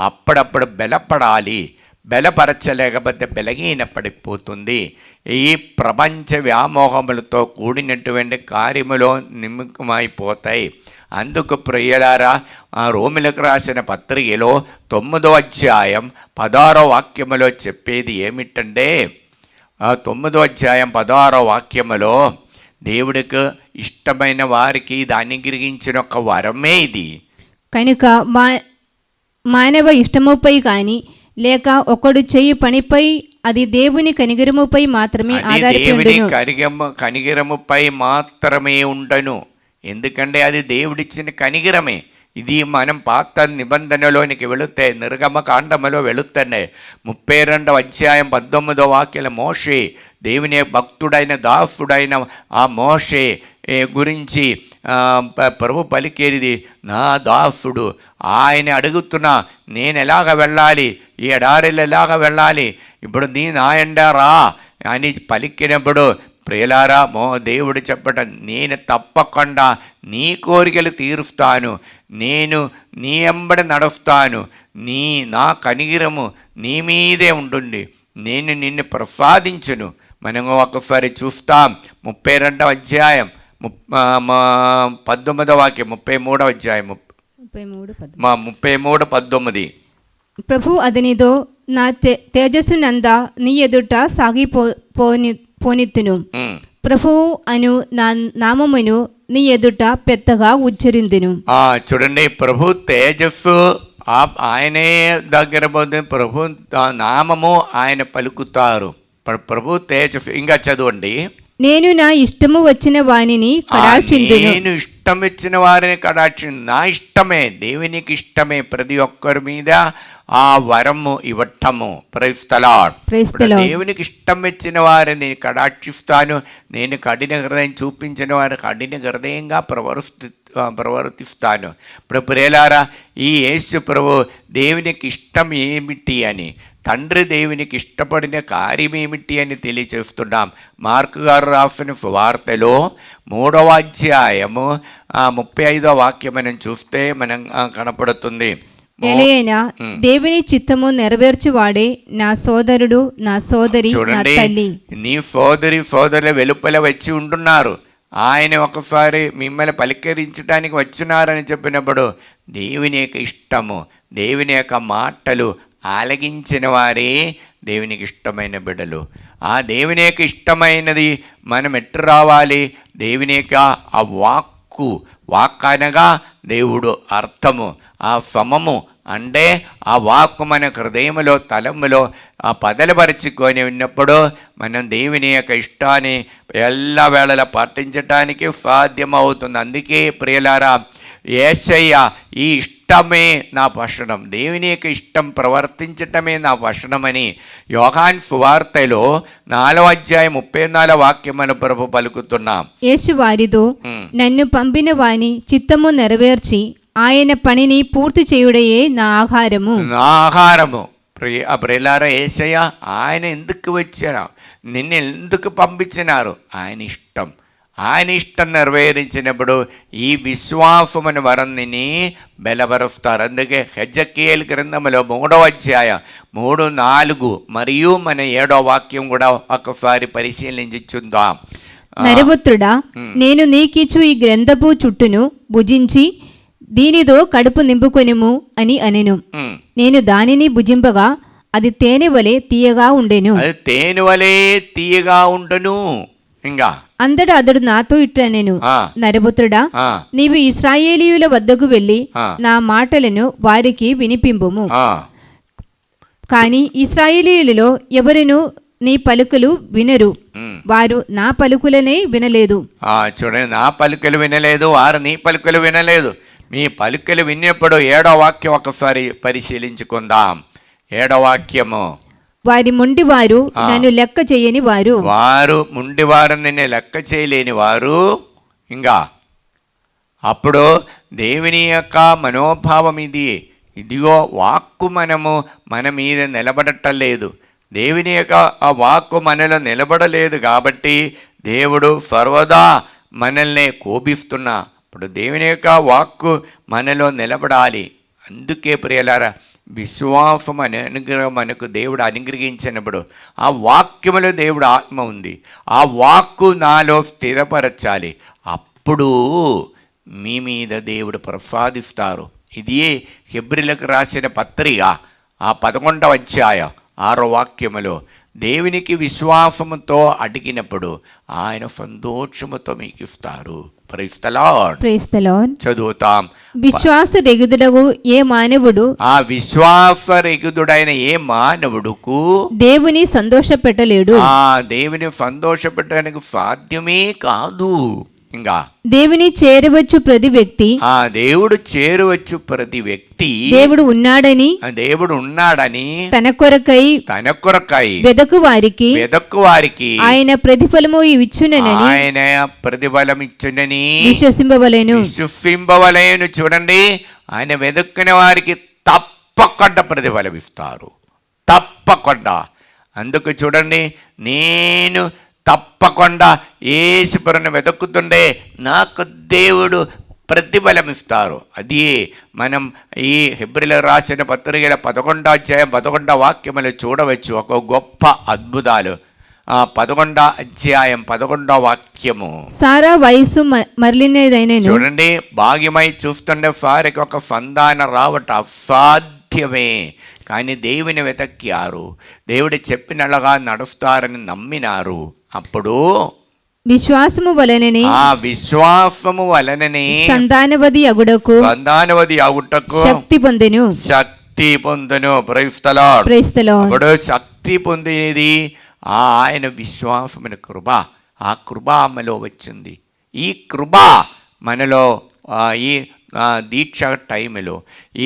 అప్పుడప్పుడు బలపడాలి. బలపరచలేకపోతే బలహీన పడిపోతుంది. ఈ ప్రపంచ వ్యామోహములతో కూడినటువంటి కార్యములో నిమగ్నమైపోతాయి. అందుకు ప్రియులారా, రోమిలకు రాసిన పత్రికలో 9వ అధ్యాయం 16వ వాక్యములో చెప్పేది ఏమిటంటే, 9వ అధ్యాయం 16వ వాక్యములో దేవుడికి ఇష్టమైన వారికి ఇది అనుగ్రహించిన ఒక వరమే ఇది.
కనుక మానవ ఇష్టముపై కానీ లేక ఒకడు చేయు పనిపై అది దేవుని కనిగిరముపై మాత్రమే
కనిగిరముపై మాత్రమే ఉండను. ఎందుకంటే అది దేవుడిచ్చిన కనిగిరమే. ఇది మనం పాత నిబంధనలోనికి వెళుతే నిర్గమకాండములో వెళుతున్నాయి. 32వ అధ్యాయం 19వ వాక్యం మోషే, దేవుని భక్తుడైన దాసుడైన ఆ మోషే గురించి ప్రభు పలికేది, నా దాసుడు, ఆయన అడుగుతున్నా నేను ఎలాగ వెళ్ళాలి, ఈ ఎడారిలో ఎలాగ వెళ్ళాలి, ఇప్పుడు నీ నా ఎండారా అని పలికినప్పుడు ప్రియులారా, దేవుడు చెప్పటం, నేను తప్పకుండా నీ కోరికలు తీరుస్తాను, నేను నీ ఎంబడి నడుస్తాను, నా కనిగిరము నీ మీదే ఉంటుంది, నేను నిన్ను ప్రసాదించును. మనం ఒకసారి చూస్తాం 32వ అధ్యాయం 19వ వాక్యం, 33వ అధ్యాయం 33:19.
ప్రభు అతనితో, నా తేజస్సునందా నీ ఎదుట పోనెత్తును, ప్రభువు అను నా నామమును నీ ఎదుట పెద్దగా ఉచ్చరిందును.
చూడండి, ప్రభు తేజస్సు ఆయనే దగ్గర పోతే ప్రభు నామము ఆయన పలుకుతారు. ప్రభు తేజస్సు. ఇంకా చదవండి,
నేను నా ఇష్టము వచ్చిన వానిని కటాక్షింతును.
నేను ఇష్టం వచ్చిన వారిని కటాక్షించు. నా ఇష్టమే, దేవునికి ఇష్టమే ప్రతి ఒక్కరి మీద ఆ వరము ఇవ్వటము. Praise the Lord. దేవునికి ఇష్టం వచ్చిన వారిని కటాక్షిస్తాను. నేను కఠిన హృదయం చూపించిన వారు కఠిన హృదయంగా ప్రవర్తిస్తాను. ఇప్పుడు ప్రియులారా, ఈ యేసు ప్రభు దేవునికి ఇష్టం ఏమిటి అని, తండ్రి దేవునికి ఇష్టపడిన కార్యం ఏమిటి అని తెలియచేస్తున్నాం. మార్కు గారు రాసిన సువార్తలో 3వ అధ్యాయము 35వ వాక్యం మనం చూస్తే మనం కనపడుతుంది.
ఎలయనా దేవుని చిత్తము నెరవేర్చువాడే నా సోదరుడు, నా సోదరి, నా తల్లి.
నీ సోదరులు వెలుపల వచ్చి ఉంటున్నారు, ఆయన ఒకసారి మిమ్మల్ని పలికరించడానికి వచ్చినారని చెప్పినప్పుడు దేవుని యొక్క ఇష్టము, దేవుని యొక్క మాటలు ఆలగించిన వారే దేవునికి ఇష్టమైన బిడ్డలు. ఆ దేవుని యొక్క ఇష్టమైనది మనం ఎట్టు రావాలి? దేవుని యొక్క ఆ వాక్ అనగా దేవుడు అర్థము, ఆ సమము అంటే ఆ వాక్కు మన హృదయములో తలములో ఆ పదలపరుచుకొని ఉన్నప్పుడు మనం దేవుని యొక్క ఇష్టాన్ని ఎల్ల వేళలా పాటించటానికి సాధ్యమవుతుంది. అందుకే ప్రియులారా, యేసయ్య ఈ ఇష్టమే నా వశనం, దేవుని యొక్క ఇష్టం ప్రవర్తించటమే నా వశనమని యోహాను సువార్తలో 4వ అధ్యాయం 34వ వాక్యమును ప్రభు పలుకుతున్నాం.
యేసు వారితో, నన్ను పంపిన వాని చిత్తము నెరవేర్చి ఆయన పనిని పూర్తి చేయుడయే నా ఆహారము.
ప్రియులారా, యేసయ్య ఆయన ఎందుకు వచ్చారు, నిన్ను ఎందుకు పంపించినారు? ఆయన ఇష్టం నెరవేరించినప్పుడు ఈ విశ్వాసముని వరంని బలపరుస్తారు. అందుకే హెజకీయేలు గ్రంథములో 3వ అధ్యాయం 3, 4 మరియు మన 7వ వాక్యం కూడా ఒకసారి పరిశీలించి చూద్దాం.
నరపుత్రుడా, నేను నీకిచ్చు ఈ గ్రంథపు చుట్టును భుజించి దీనితో కడుపు నింపుకొనిము అని అనెను. నేను దానిని భుజింపగా అది తేనె వలె తీయగా ఉండెను.
ఇంకా
అందడు అతడు నాతో ఇట్లనెను, నరపుత్రుడా, నీవు ఇశ్రాయేలీయుల వద్దకు వెళ్ళి నా మాటలను వారికి వినిపింపుము. కాని ఇశ్రాయేలీయులలో ఎవరును నీ పలుకులు వినరు, వారు నా పలుకులనే వినలేదు.
చూడండి, నా పలుకులు వినలేదు, వారు నీ పలుకులు వినలేదు. మీ పలుకులు విన్నప్పుడు 7వ వాక్యం ఒకసారి పరిశీలించుకుందాం. 7వ వాక్యము,
వారి మొండివారు నన్ను లెక్క చేయని వారు
మొండివారు నిన్ను లెక్క చేయలేని వారు. ఇంకా అప్పుడు దేవుని యొక్క మనోభావం ఇదిగో వాక్కు మన మీద నిలబడటలేదు. దేవుని యొక్క ఆ వాక్కు మనలో నిలబడలేదు కాబట్టి దేవుడు సర్వదా మనల్ని కోపిస్తున్నా. ఇప్పుడు దేవుని యొక్క వాక్కు మనలో నిలబడాలి. అందుకే ప్రియులారా, విశ్వాసం అనే అనుగ్రహం మనకు దేవుడు అనుగ్రహించినప్పుడు ఆ వాక్యములో దేవుడు ఆత్మ ఉంది, ఆ వాక్కు నాలో స్థిరపరచాలి. అప్పుడు మీ మీద దేవుడు ప్రసాదిస్తారు. ఇది హెబ్రీలకు రాసిన పత్రిక 11వ అధ్యాయం 6వ వాక్యములో దేవునికి విశ్వాసముతో అడిగినప్పుడు ఆయన సంతోషముతో మీకు ఇస్తారు. Praise the Lord. చదువుతాం.
విశ్వాసరెగుదుడగు ఏ మానవుడు,
ఆ విశ్వాసరెగుదుడైన ఏ మానవుడుకు
దేవుని సంతోషపెట్టలేడు.
దేవుని సంతోషపెట్టడానికి సాధ్యమే కాదు. ఇంకా
దేవుని చేరవచ్చు ప్రతి వ్యక్తి,
దేవుడు చేరవచ్చు ప్రతి వ్యక్తి
దేవుడు ఉన్నాడని తన కొరకై వెదకు వారికి ఆయన ప్రతిఫలము ఇచ్చునని
విశ్వసింపవలెను. చూడండి, ఆయన వెదక్కునే వారికి తప్పకుండా ప్రతిఫలం ఇస్తారు, తప్పకుండా. అందుకు చూడండి, నేను తప్పకుండా యేసుప్రభుని వెతుకుతుండే నాకు దేవుడు ప్రతిఫలం ఇస్తారు. అది మనం ఈ హెబ్రీలకు రాసిన పత్రికల 11వ అధ్యాయం 11వ వాక్యములు చూడవచ్చు. ఒక గొప్ప అద్భుతాలు. 11వ అధ్యాయం 11వ వాక్యము,
సారా వయసు మరలినదైన
చూడండి, భాగ్యమై చూస్తుండే వారికి ఒక సంతానం రావట అసాధ్యమే. కానీ దేవుని వెతక్కారు, దేవుడు చెప్పినలాగా నడుస్తారని నమ్మినారు. అప్పుడు
విశ్వాసము
వలననే
సంతానవది అగుటకు
శక్తి పొందెను. Praise the Lord. అప్పుడు శక్తి పొందినది ఆయన విశ్వాసమైన కృప. ఆ కృప ఆమెలో వచ్చింది. ఈ కృప మనలో ఈ దీక్ష టైంలో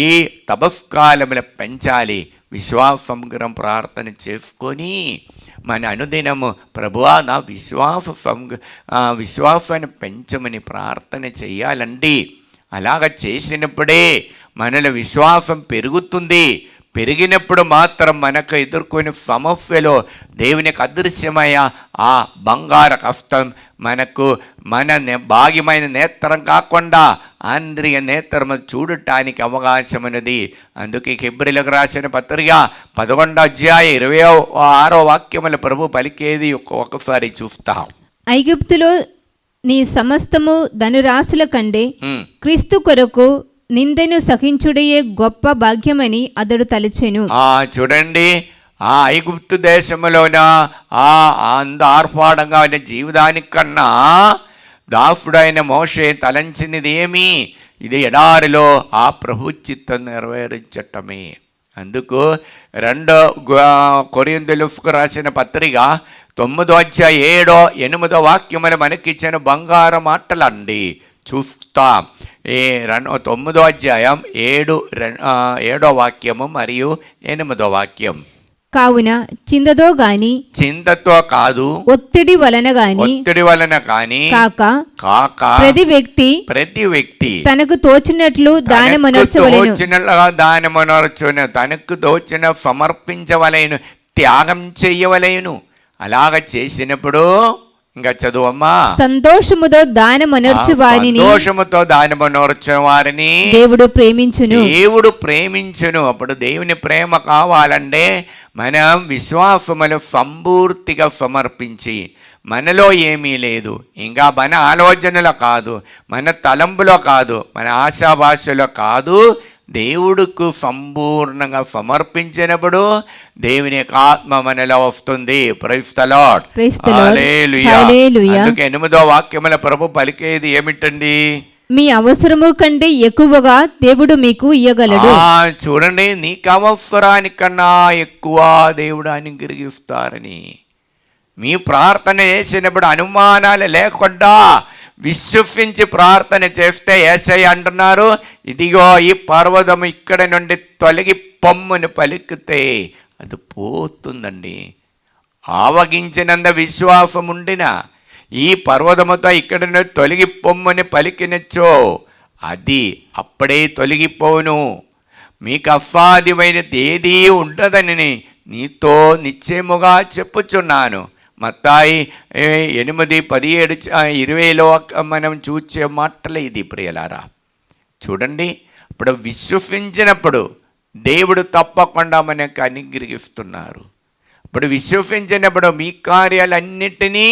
ఈ తపస్కాలంలో పెంచాలి. విశ్వాసం ప్రార్థన చేసుకొని మన అనుదినము ప్రభువా నా విశ్వాసాన్ని పెంచమని ప్రార్థన చేయాలండి. అలాగ చేసినప్పుడే మనలో విశ్వాసం పెరుగుతుంది. పెరిగినప్పుడు మాత్రం మనకు ఎదుర్కొనే సమస్యలో దేవునికి అదృశ్యమయ్య ఆ బంగారు కష్టం మనకు భాగ్యమైన నేత్రం కాకుండా ఆంద్రియ నేత్రము చూడటానికి అవకాశం ఉన్నది. అందుకే హెబ్రీయులకు రాసిన పత్రిక 11వ అధ్యాయం 26వ వాక్యముల ప్రభు పలికేది ఒకసారి చూస్తాం.
ఐగుప్తులో నీ సమస్తము ధనురాశుల కంటే క్రీస్తు కొరకు నిందను సహించుడయే గొప్ప భాగ్యమని అతడు తలచెను.
చూడండి, ఆ ఐగుప్తు దేశంలోన అంత ఆర్భాటంగా ఉన్న జీవితానికన్నా దాసుడైన మోషే తలంచినది ఏమి? ఇది ఎడారిలో ఆ ప్రభు చిత్తం నెరవేర్చటమే. అందుకు 2 కొరింథీయులకు రాసిన పత్రిక 9వ అధ్యాయం 7, 8 వాక్యములు మనకిచ్చిన బంగారు మాటలండి చూస్తాం. 9వ అధ్యాయం 7వ వాక్యము మరియు 8వ వాక్యం.
కావున చింతతో కాదు ఒత్తిడి వలన గాని కాక ప్రతి వ్యక్తి తనకు తోచినట్లు
దానమనర్చవలెను, తనకు తోచిన సమర్పించవలెను, త్యాగం చెయ్యవలెను. అలాగ చేసినప్పుడు ఇంకా చదువమ్మా,
సంతోషముతో దానమనర్చు వారిని దేవుడు ప్రేమించును.
అప్పుడు దేవుని ప్రేమ కావాలంటే మనం విశ్వాసములు సంపూర్తిగా సమర్పించి, మనలో ఏమీ లేదు, ఇంకా మన ఆలోచనలో కాదు, మన తలంపులో కాదు, మన ఆశాభాషలో కాదు, దేవుడుకు సంపూర్ణంగా సమర్పించినప్పుడు దేవుని యొక్క ఆత్మ మనలో వస్తుంది. ప్రైజ్ ది లార్డ్, హల్లెలూయా. అందుకే 8వ వాక్యముల ప్రభు పలికేది ఏమిటండి?
మీ అవసరము కంటే ఎక్కువగా దేవుడు మీకు ఇయ్యగలడు.
చూడండి, నీకు అవసరానికన్నా ఎక్కువ దేవుడు అనుగ్రహిస్తారని. మీ ప్రార్థన చేసినప్పుడు అనుమానాలు లేకుండా విశ్వసించి ప్రార్థన చేస్తే యేసయ్య అంటున్నారు, ఇదిగో ఈ పర్వతము ఇక్కడ నుండి తొలగి పొమ్మును పలికితే అది పోతుందండి. ఆవగించినంత విశ్వాసం ఉండిన ఈ పర్వతముతో ఇక్కడ నుండి తొలగి పొమ్ముని పలికినచ్చో అది అప్పుడే తొలగిపోను. మీకు అసాధ్యమైనది ఏదీ ఉండదని నీతో నిశ్చయముగా చెప్పుచున్నాను. మత్తాయి 8:17, 20లో మనం చూసే మాటలు ఇది ప్రియలారా. చూడండి, ఇప్పుడు విశ్వసించినప్పుడు దేవుడు తప్పకుండా మనకు అనుగ్రహిస్తున్నారు. ఇప్పుడు విశ్వసించినప్పుడు మీ కార్యాలన్నిటినీ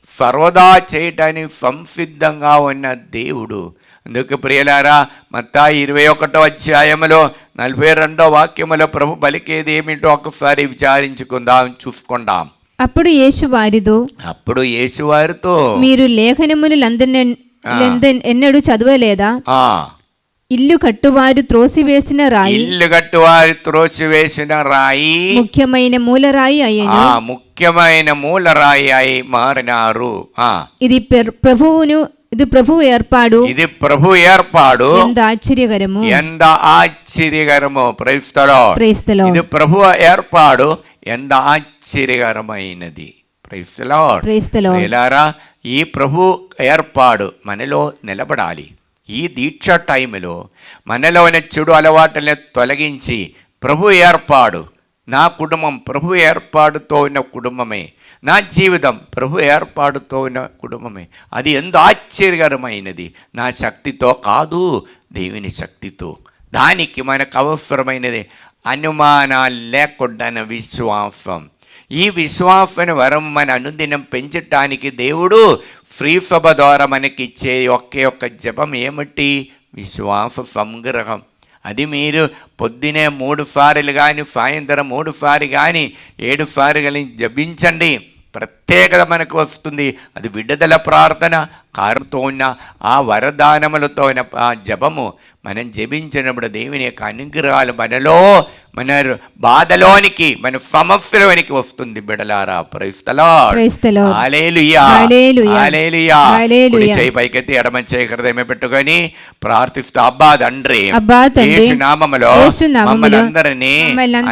సర్వదా చేయటానికి సంసిద్ధంగా ఉన్న దేవుడు. అందుకు ప్రియలారా, మత్తాయి 21వ అధ్యాయంలో 42వ వాక్యములో ప్రభు పలికేది ఏమిటో ఒకసారి విచారించుకుందాం, చూసుకుందాం.
అప్పుడు యేసు వారితో మీరు లేఖనములు ఎన్నడూ చదవలేదా? ఇల్లు కట్టువారు త్రోసివేసిన రాయి ముఖ్యమైన మూలరాయి
అయి మారినారు.
ఇది ప్రభువు ఏర్పాడు. ఎంత ఆశ్చర్యకరము.
Praise the lord. ఇది ప్రభువు ఏర్పాడు, ఎంత ఆశ్చర్యకరమైనది. Praise the Lord. ఈ ప్రభు ఏర్పాడు మనలో నిలబడాలి. ఈ దీక్ష టైంలో మనలో ఉన్న చెడు అలవాటులను తొలగించి ప్రభు ఏర్పాడు, నా కుటుంబం ప్రభు ఏర్పాటుతో ఉన్న కుటుంబమే, నా జీవితం ప్రభు ఏర్పాటుతో ఉన్న కుటుంబమే. అది ఎంతో ఆశ్చర్యకరమైనది. నా శక్తితో కాదు, దేవుని శక్తితో. దానికి మనకు అవసరమైనది అనుమానాలు లేకుండా విశ్వాసం. ఈ విశ్వాసం వరం మన అనుదినం పెంచటానికి దేవుడు ఫ్రీ సభ ద్వారా మనకి ఇచ్చే ఒక్క జపం ఏమిటి? విశ్వాస సంగ్రహం. అది మీరు పొద్దునే 3 సార్లు కానీ, సాయంత్రం 3 సార్లు కానీ, 7 సార్లు కానీ జపించండి. ప్రత్యేకత మనకు వస్తుంది. అది విడుదల ప్రార్థన కారుతో ఉన్న ఆ వరదానములతో ఉన్న ఆ జపము మనం జపించినప్పుడు దేవుని యొక్క అనుగ్రహాలు మనలో మన బాధలోనికి, మన సమస్యలోనికి వస్తుంది బిడలారా. Praise the Lord.
Praise the Lord.
Hallelujah.
Hallelujah.
Hallelujah.
Hallelujah.
కుడి చేయి పైకెత్తి ఎడమ చేయి హృదయమే పెట్టుకొని ప్రార్థిస్తూ, అబ్బా తండ్రి,
అబ్బా తండ్రి,
యేసు నామములో
యేసు నామములో
మమ్మల్ని అందరినీ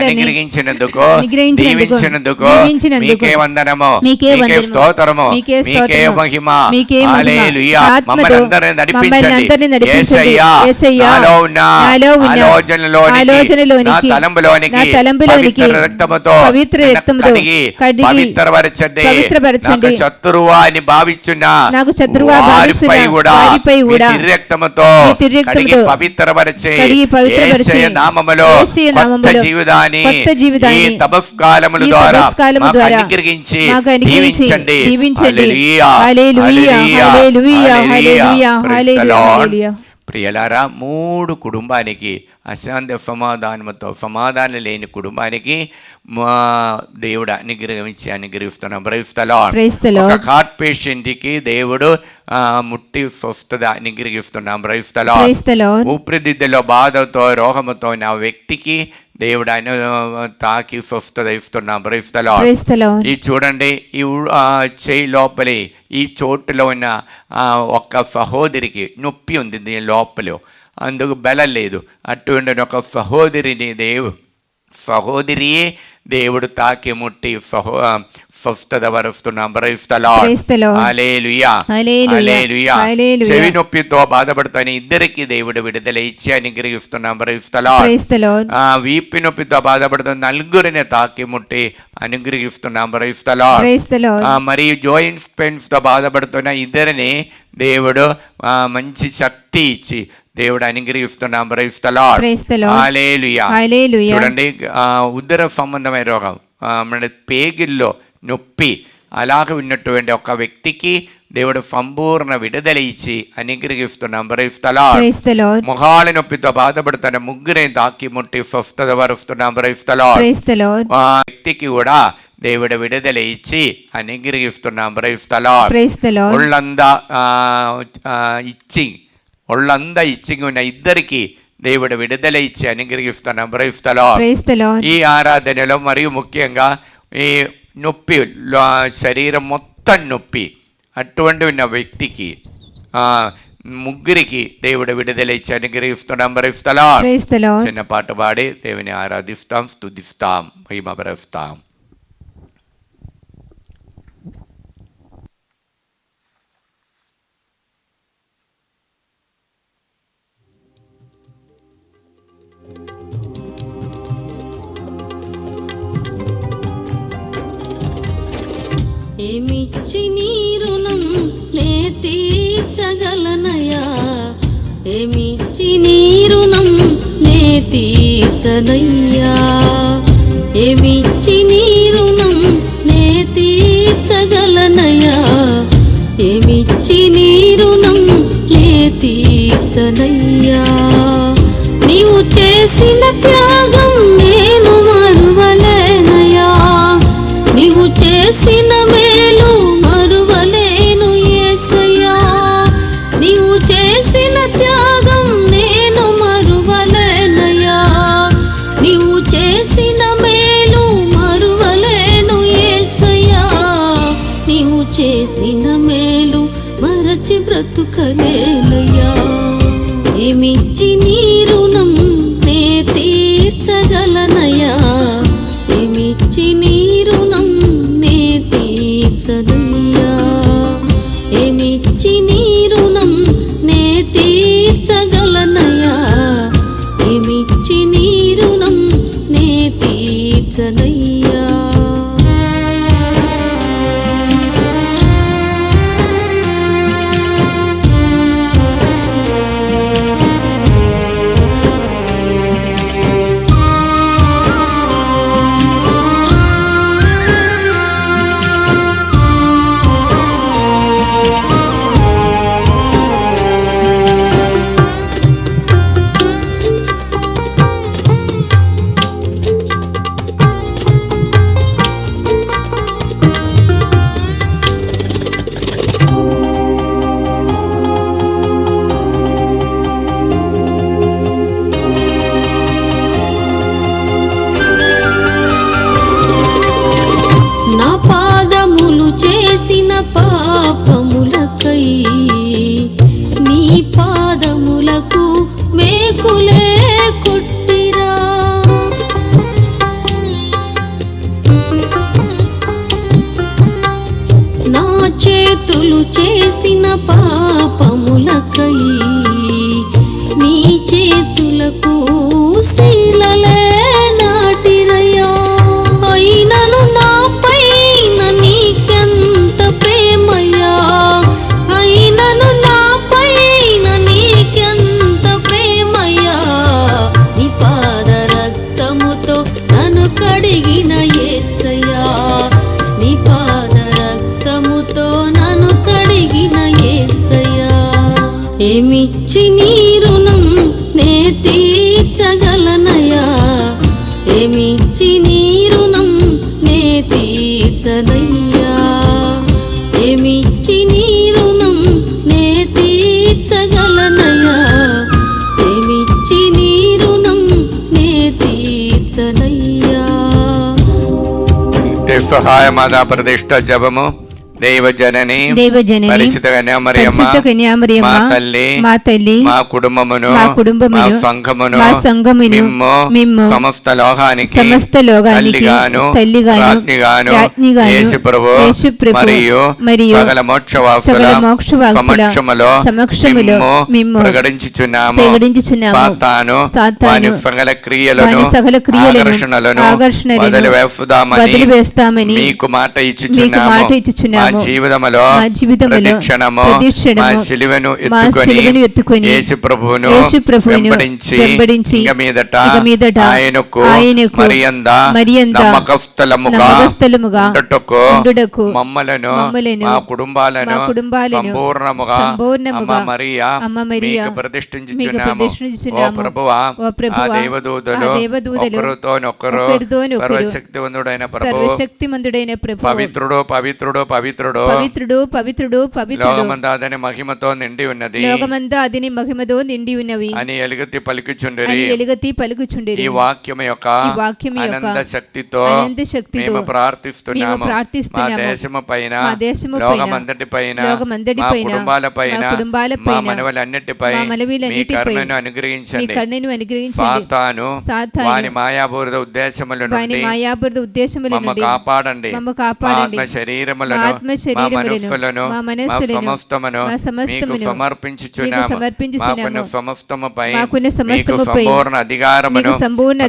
అనుగ్రహించినందుకు, దీవించినందుకు మీకే వందనము, మీకే స్తోత్రము, మీకే మహిమ. హల్లెలూయా. మమ్మల్ని అందరినీ నడిపించండి యేసయ్యా. నాలో ఉన్న ఆలోచనలోనికి, నా తలంపులోనికి పవిత్ర రక్తముతో కడిగి పవిత్రపరచండి. నాకు శత్రువా అని భావిస్తున్న వారిపై కూడా రక్తముతో కడిగి పవిత్రపరచి యేసయ్య నామములో కొత్త జీవితాన్ని ఈ తపస్కాలముల ద్వారా మాకు అనుగ్రహించి దీవించండి. హల్లెలూయా.
హల్లెలూయా. హల్లెలూయా. హల్లెలూయా. హల్లెలూయా.
ప్రియలారా, 3 కుటుంబానికి అశాంతి సమాధానంతో, సమాధానం లేని కుటుంబానికి మా దేవుడు అనుగ్రహిస్తున్నాం. Praise the Lord. ఒక హార్ట్ పేషెంట్ కి దేవుడు ముట్టి స్వస్థత అనుగ్రహిస్తున్నాం. Praise the Lord. ఊపిరితిత్తులో బాధతో, రోగముతో ఉన్న వ్యక్తికి దేవుడు తాకి స్వస్థత ఇస్తున్నాం. Praise the Lord. ఈ చూడండి, ఈ చేయి లోపలి ఈ చోటులో ఉన్న ఒక సహోదరికి నొప్పి ఉంది దీని లోపల, అందుకు బలం లేదు. అటువంటి ఒక సహోదరిని సహోదరియే దేవుడు తాకి ముట్టి స్వస్థత పరుస్తున్నాం. Praise the Lord. Hallelujah. Hallelujah. చెవి నొప్పితో బాధపడుతున్న ఇద్దరికి దేవుడు విడుదల ఇచ్చి అనుగ్రహిస్తున్నాం. Praise the lord. వీపు నొప్పితో బాధపడుతున్న 4 తాకి ముట్టి అనుగ్రహిస్తున్నాం. Praise the Lord. మరియు జాయింట్స్ పెయిన్స్ తో బాధపడుతున్న ఇద్దరిని దేవుడు మంచి శక్తి ఇచ్చి దేవుడు అనుగ్రహిస్తున్నాం. Praise the Lord. హల్లెలూయా. చూడండి, ఉదర సంబంధమైన రోగం, మన పేగిల్లో నొప్పి అలాగ ఉన్నటువంటి ఒక వ్యక్తికి దేవుడు సంపూర్ణ విడుదల ఇచ్చి అనుగ్రహిస్తున్నాం. Praise the Lord. మొహాల నొప్పితో బాధపడుతున్న 3 తాకి ముట్టి స్వస్థత పరుస్తున్నాం. Praise the lord. వ్యక్తికి కూడా దేవుడు విడుదల ఇచ్చి అనుగ్రహిస్తున్నాం. Praise the Lord. ఒళ్ళందా ఇచ్చింగ్ ఉన్న ఇద్దరికి దేవుడు విడుదల ఇచ్చి అనుగ్రహిస్తున్నాం. Praise the Lord. ఈ ఆరాధనలో మరియు ముఖ్యంగా ఈ నొప్పి, శరీరం మొత్తం నొప్పి అటువంటి ఉన్న వ్యక్తికి 3 దేవుడు విడుదల ఇచ్చి అనుగ్రహిస్తున్నాం. Praise the lord. చిన్న పాట పాడి దేవుని ఆరాధిస్తాం, స్తుతిస్తాం, మహిమపరుస్తాం.
ఏమిచ్చి నీ రుణం నే తీర్చగలనయా, ఏమిచ్చి నీ రుణం నే తీర్చనయ్యా, ఏమిచ్చి నీ రుణం నే తీర్చగలనయా, ఏమిచ్చి నీ రుణం నే తీర్చనయ్యా. నీవు చేసిన త్యాగం నేను మరువలేనయా, నీవు చేసిన మేలు మరువలేను యేసయ్యా, నీవు చేసిన త్యాగం నేను మరువలేనయా, నీవు చేసిన మేలు మరువలేను యేసయ్యా, నీవు చేసిన మేలు మరచి బ్రతుకలేనయ్యా. ఏమిచ్చి నీ రుణం నే తీర్చగలనయా, ఏమిచ్చి నీ రుణం నే తీర్చనయ్యా, ఏమిచ్చి నీ రుణం నే తీర్చగలనయ్యా, ఏమిచ్చి నీ రుణం నే తీర్చనయ్యా. తీర్చనయ్యా ఏమిచ్చి నీ రుణం నే తీర్చగలనయ్యా ఏమిచ్చి నీ రుణం నే తీర్చనయ్యా.
నిత్య సహాయమాదా ప్రతిష్ట జపము దైవజనని పరిశుద్ధ కన్యామరియమ్మ మా తల్లి
మా తల్లి
మా కుటుంబమును
మా
సంఘమును
మిమ్ము
సమస్త లోకానికి
తల్లిగాను రాజ్ఞిగాను
యేసు ప్రభు మరియు సకల మోక్షవాసుల సమక్షములో మిమ్ము ప్రకటించుచున్నాము. సాతాను వాని సకల క్రియలను ఆకర్షణలను వదిలివేస్తామని మీకు మాట ఇచ్చుచున్నాము. మా జీవితములో ప్రతిక్షణము మా సిలువను ఎత్తుకొని యేసు ప్రభువును వెంబడించి ఇక మీదట ఆయనకు మరియంద నమ్మకస్తులముగా ఉండుటకు మమ్మలను మా కుటుంబాలను సంపూర్ణముగా అమ్మ మరియా మీకు ప్రతిష్ఠించుచున్నాము. ఓ ప్రభువా ఆ దేవదూతలు ఒకరితోనొకరు సర్వశక్తివంతుడైన ప్రభు పవిత్రుడు పవిత్రుడు పవిత్రుడు
పవిత్రుడు పవిత్రుడు పవిత్రుడు
లోకమంతా అతని మహిమతో నిండి ఉన్నది అని ఎలుగెత్తి పలుకుచుండిరి. ఈ వాక్యము యొక్క అనంత శక్తితో మేము ప్రార్థిస్తున్నాము. మా దేశము పైన లోకమంతటి పైన మా కుటుంబాల పైన మా మనవలన్నిటిపై మీ కరుణను అనుగ్రహించండి. సాతాను వాని మాయాబూరిత ఉద్దేశముల నుండి మమ్మ కాపాడండి. ఆత్మ శరీరములను మా మనస్సులను మా సమస్తమును మీకు సమర్పించుచున్నాము. మాకున్న సమస్తముపై మీకు సంపూర్ణ అధికారమును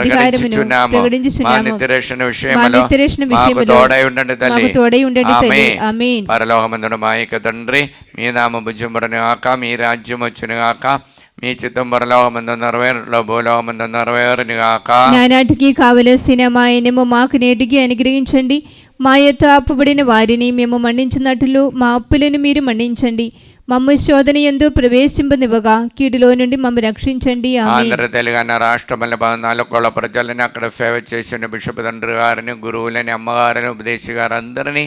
ప్రకటించుచున్నాము. మా నిత్యరక్షణ విషయములో మాకు తోడై ఉండండి తల్లి. ఆమేన్. పరలోకమందున మా యొక్క తండ్రి మీ నామము పూజింపబడును గాక, మీ రాజ్యం వచ్చును గాక, మీ చిత్తం పరలోకమందు నెరవేరులో భూలోకమందు నెరవేరును గాక.
నానాటికి కావలసిన మా ఆయనము మాకు నేటికి అనుగ్రహించండి. మా యొక్క అప్పుబడిన వారిని మేము మన్నించినట్లు మా అప్పులను మీరు మన్నించండి. మమ్మ శోధన యందు ప్రవేశింపనివ్వగా కీడులో నుండి మమ్మ రక్షించండి.
ఆంధ్ర తెలంగాణ రాష్ట్రముల 4 ప్రజలని అక్కడ సేవ చేసిన బిషప్ తండ్రి గారిని, గురువులని, అమ్మగారిని, ఉపదేశి గారు అందరినీ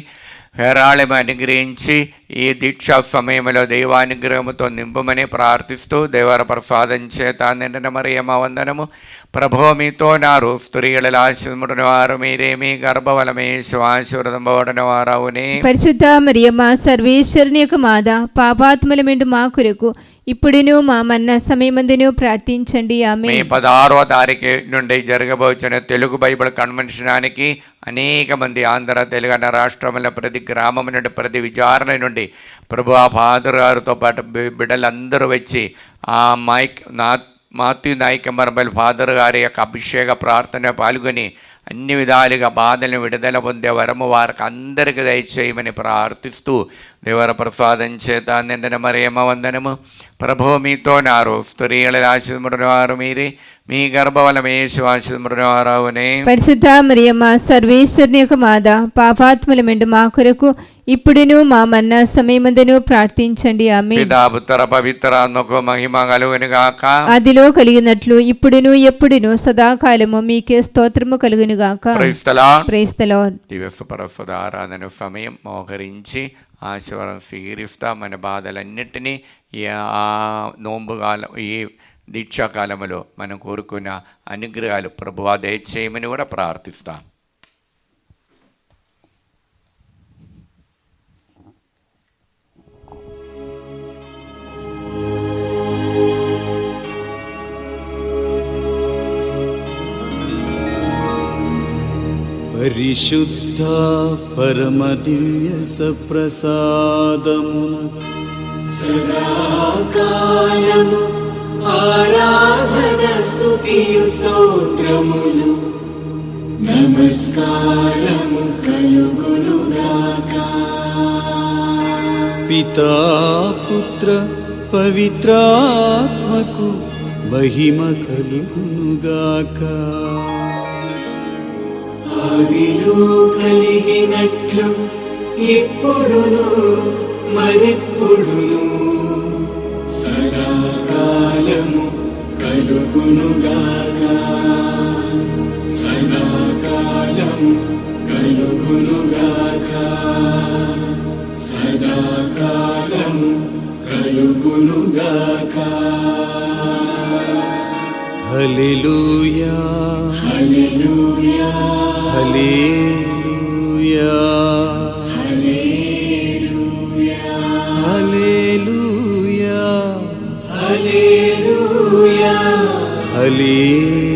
హేరాళము అనుగ్రహించి ఈ దీక్షా సమయంలో దైవానుగ్రహముతో నింపమని ప్రార్థిస్తూ దేవర ప్రసాదం చేత నిండిన మరియమ్మ వందనము. ప్రభువు మీతో నారు, స్త్రీలలో ఆశీర్వదింపబడిన వారు మీరే, మీ గర్భఫలము యేసు ఆశీర్వదింపబడిన వారవునే.
పరిశుద్ధ మరియమ్మ సర్వేశ్వరుని యొక్క మాత, పాపాత్ముల మెండు మా కొరకు ఇప్పుడును మా మరణ సమయమందును ప్రార్థించండి. ఆమేన్.
మే 16వ తారీఖు నుండి జరగబోచిన తెలుగు బైబిల్ కన్వెన్షనానికి అనేక మంది ఆంధ్ర తెలంగాణ రాష్ట్రంలో ప్రతి గ్రామం నుండి, ప్రతి విచారణ నుండి ప్రభు ఆ ఫాదర్ గారితో పాటు బిడ్డలందరూ వచ్చి ఆ మాథ్యూ నాయక్ మర్బల్ ఫాదర్ గారి యొక్క అభిషేక ప్రార్థన పాల్గొని అన్ని విధాలుగా బాధలను విడుదల పొందే వరము వారికి అందరికీ దయచేయమని ప్రార్థిస్తూ దేవర ప్రసాదం చేత నిండిన మరియమ్మ వందనము. ప్రభువు మీతో నారు, స్త్రీలలో ఆశీర్వదింపబడిన వారు మీరే, మీ గర్భఫలము యేసు ఆశీర్వదింపబడిన వారవునే.
పరిశుద్ధ మరియమ్మ సర్వేశ్వరుని యొక్క మాత, పాపాత్ముల మెండు మా కొరకు ఇప్పుడును మా మరణ సమయమందును ప్రార్థించండి. ఆమేన్.
పితా పుత్ర పవిత్రాత్మకు మహిమ కలుగును గాక.
ఆదిలో కలిగినట్లు ఇప్పుడును ఎప్పుడును సదాకాలము మీకే స్తోత్రము కలుగును గాక.
Praise the Lord.
Praise the Lord.
దివ్య పరస్పర ఆరాధన సమయం మోకరించి ఆశీర్వాదం స్వీకరిస్తా. మన బాధలన్నిటినీ ఈ నోంబు కాలం, ఈ దీక్షాకాలంలో మనం కోరుకున్న అనుగ్రహాలు ప్రభువా దయచేయమని కూడా ప్రార్థిస్తాం.
పరిశుద్ధ పరమ దివ్య సప్రసాదమున
సదాకాలము ఆరాధన స్తుతియు స్తోత్రములు నమస్కారము కలుగునుగాక.
పితా పుత్ర పవిత్రాత్మకు మహిమ కలుగునుగాక.
ఆదిలో కలిగినట్లు ఇప్పుడును మరెప్పుడును సదాకాలము కలుగునుగాక. సదాకాలము కలుగునుగాక.
హల్లెలూయా
hallelujah
hallelujah
hallelujah
hallelujah
hallelujah
హల్లెలూయా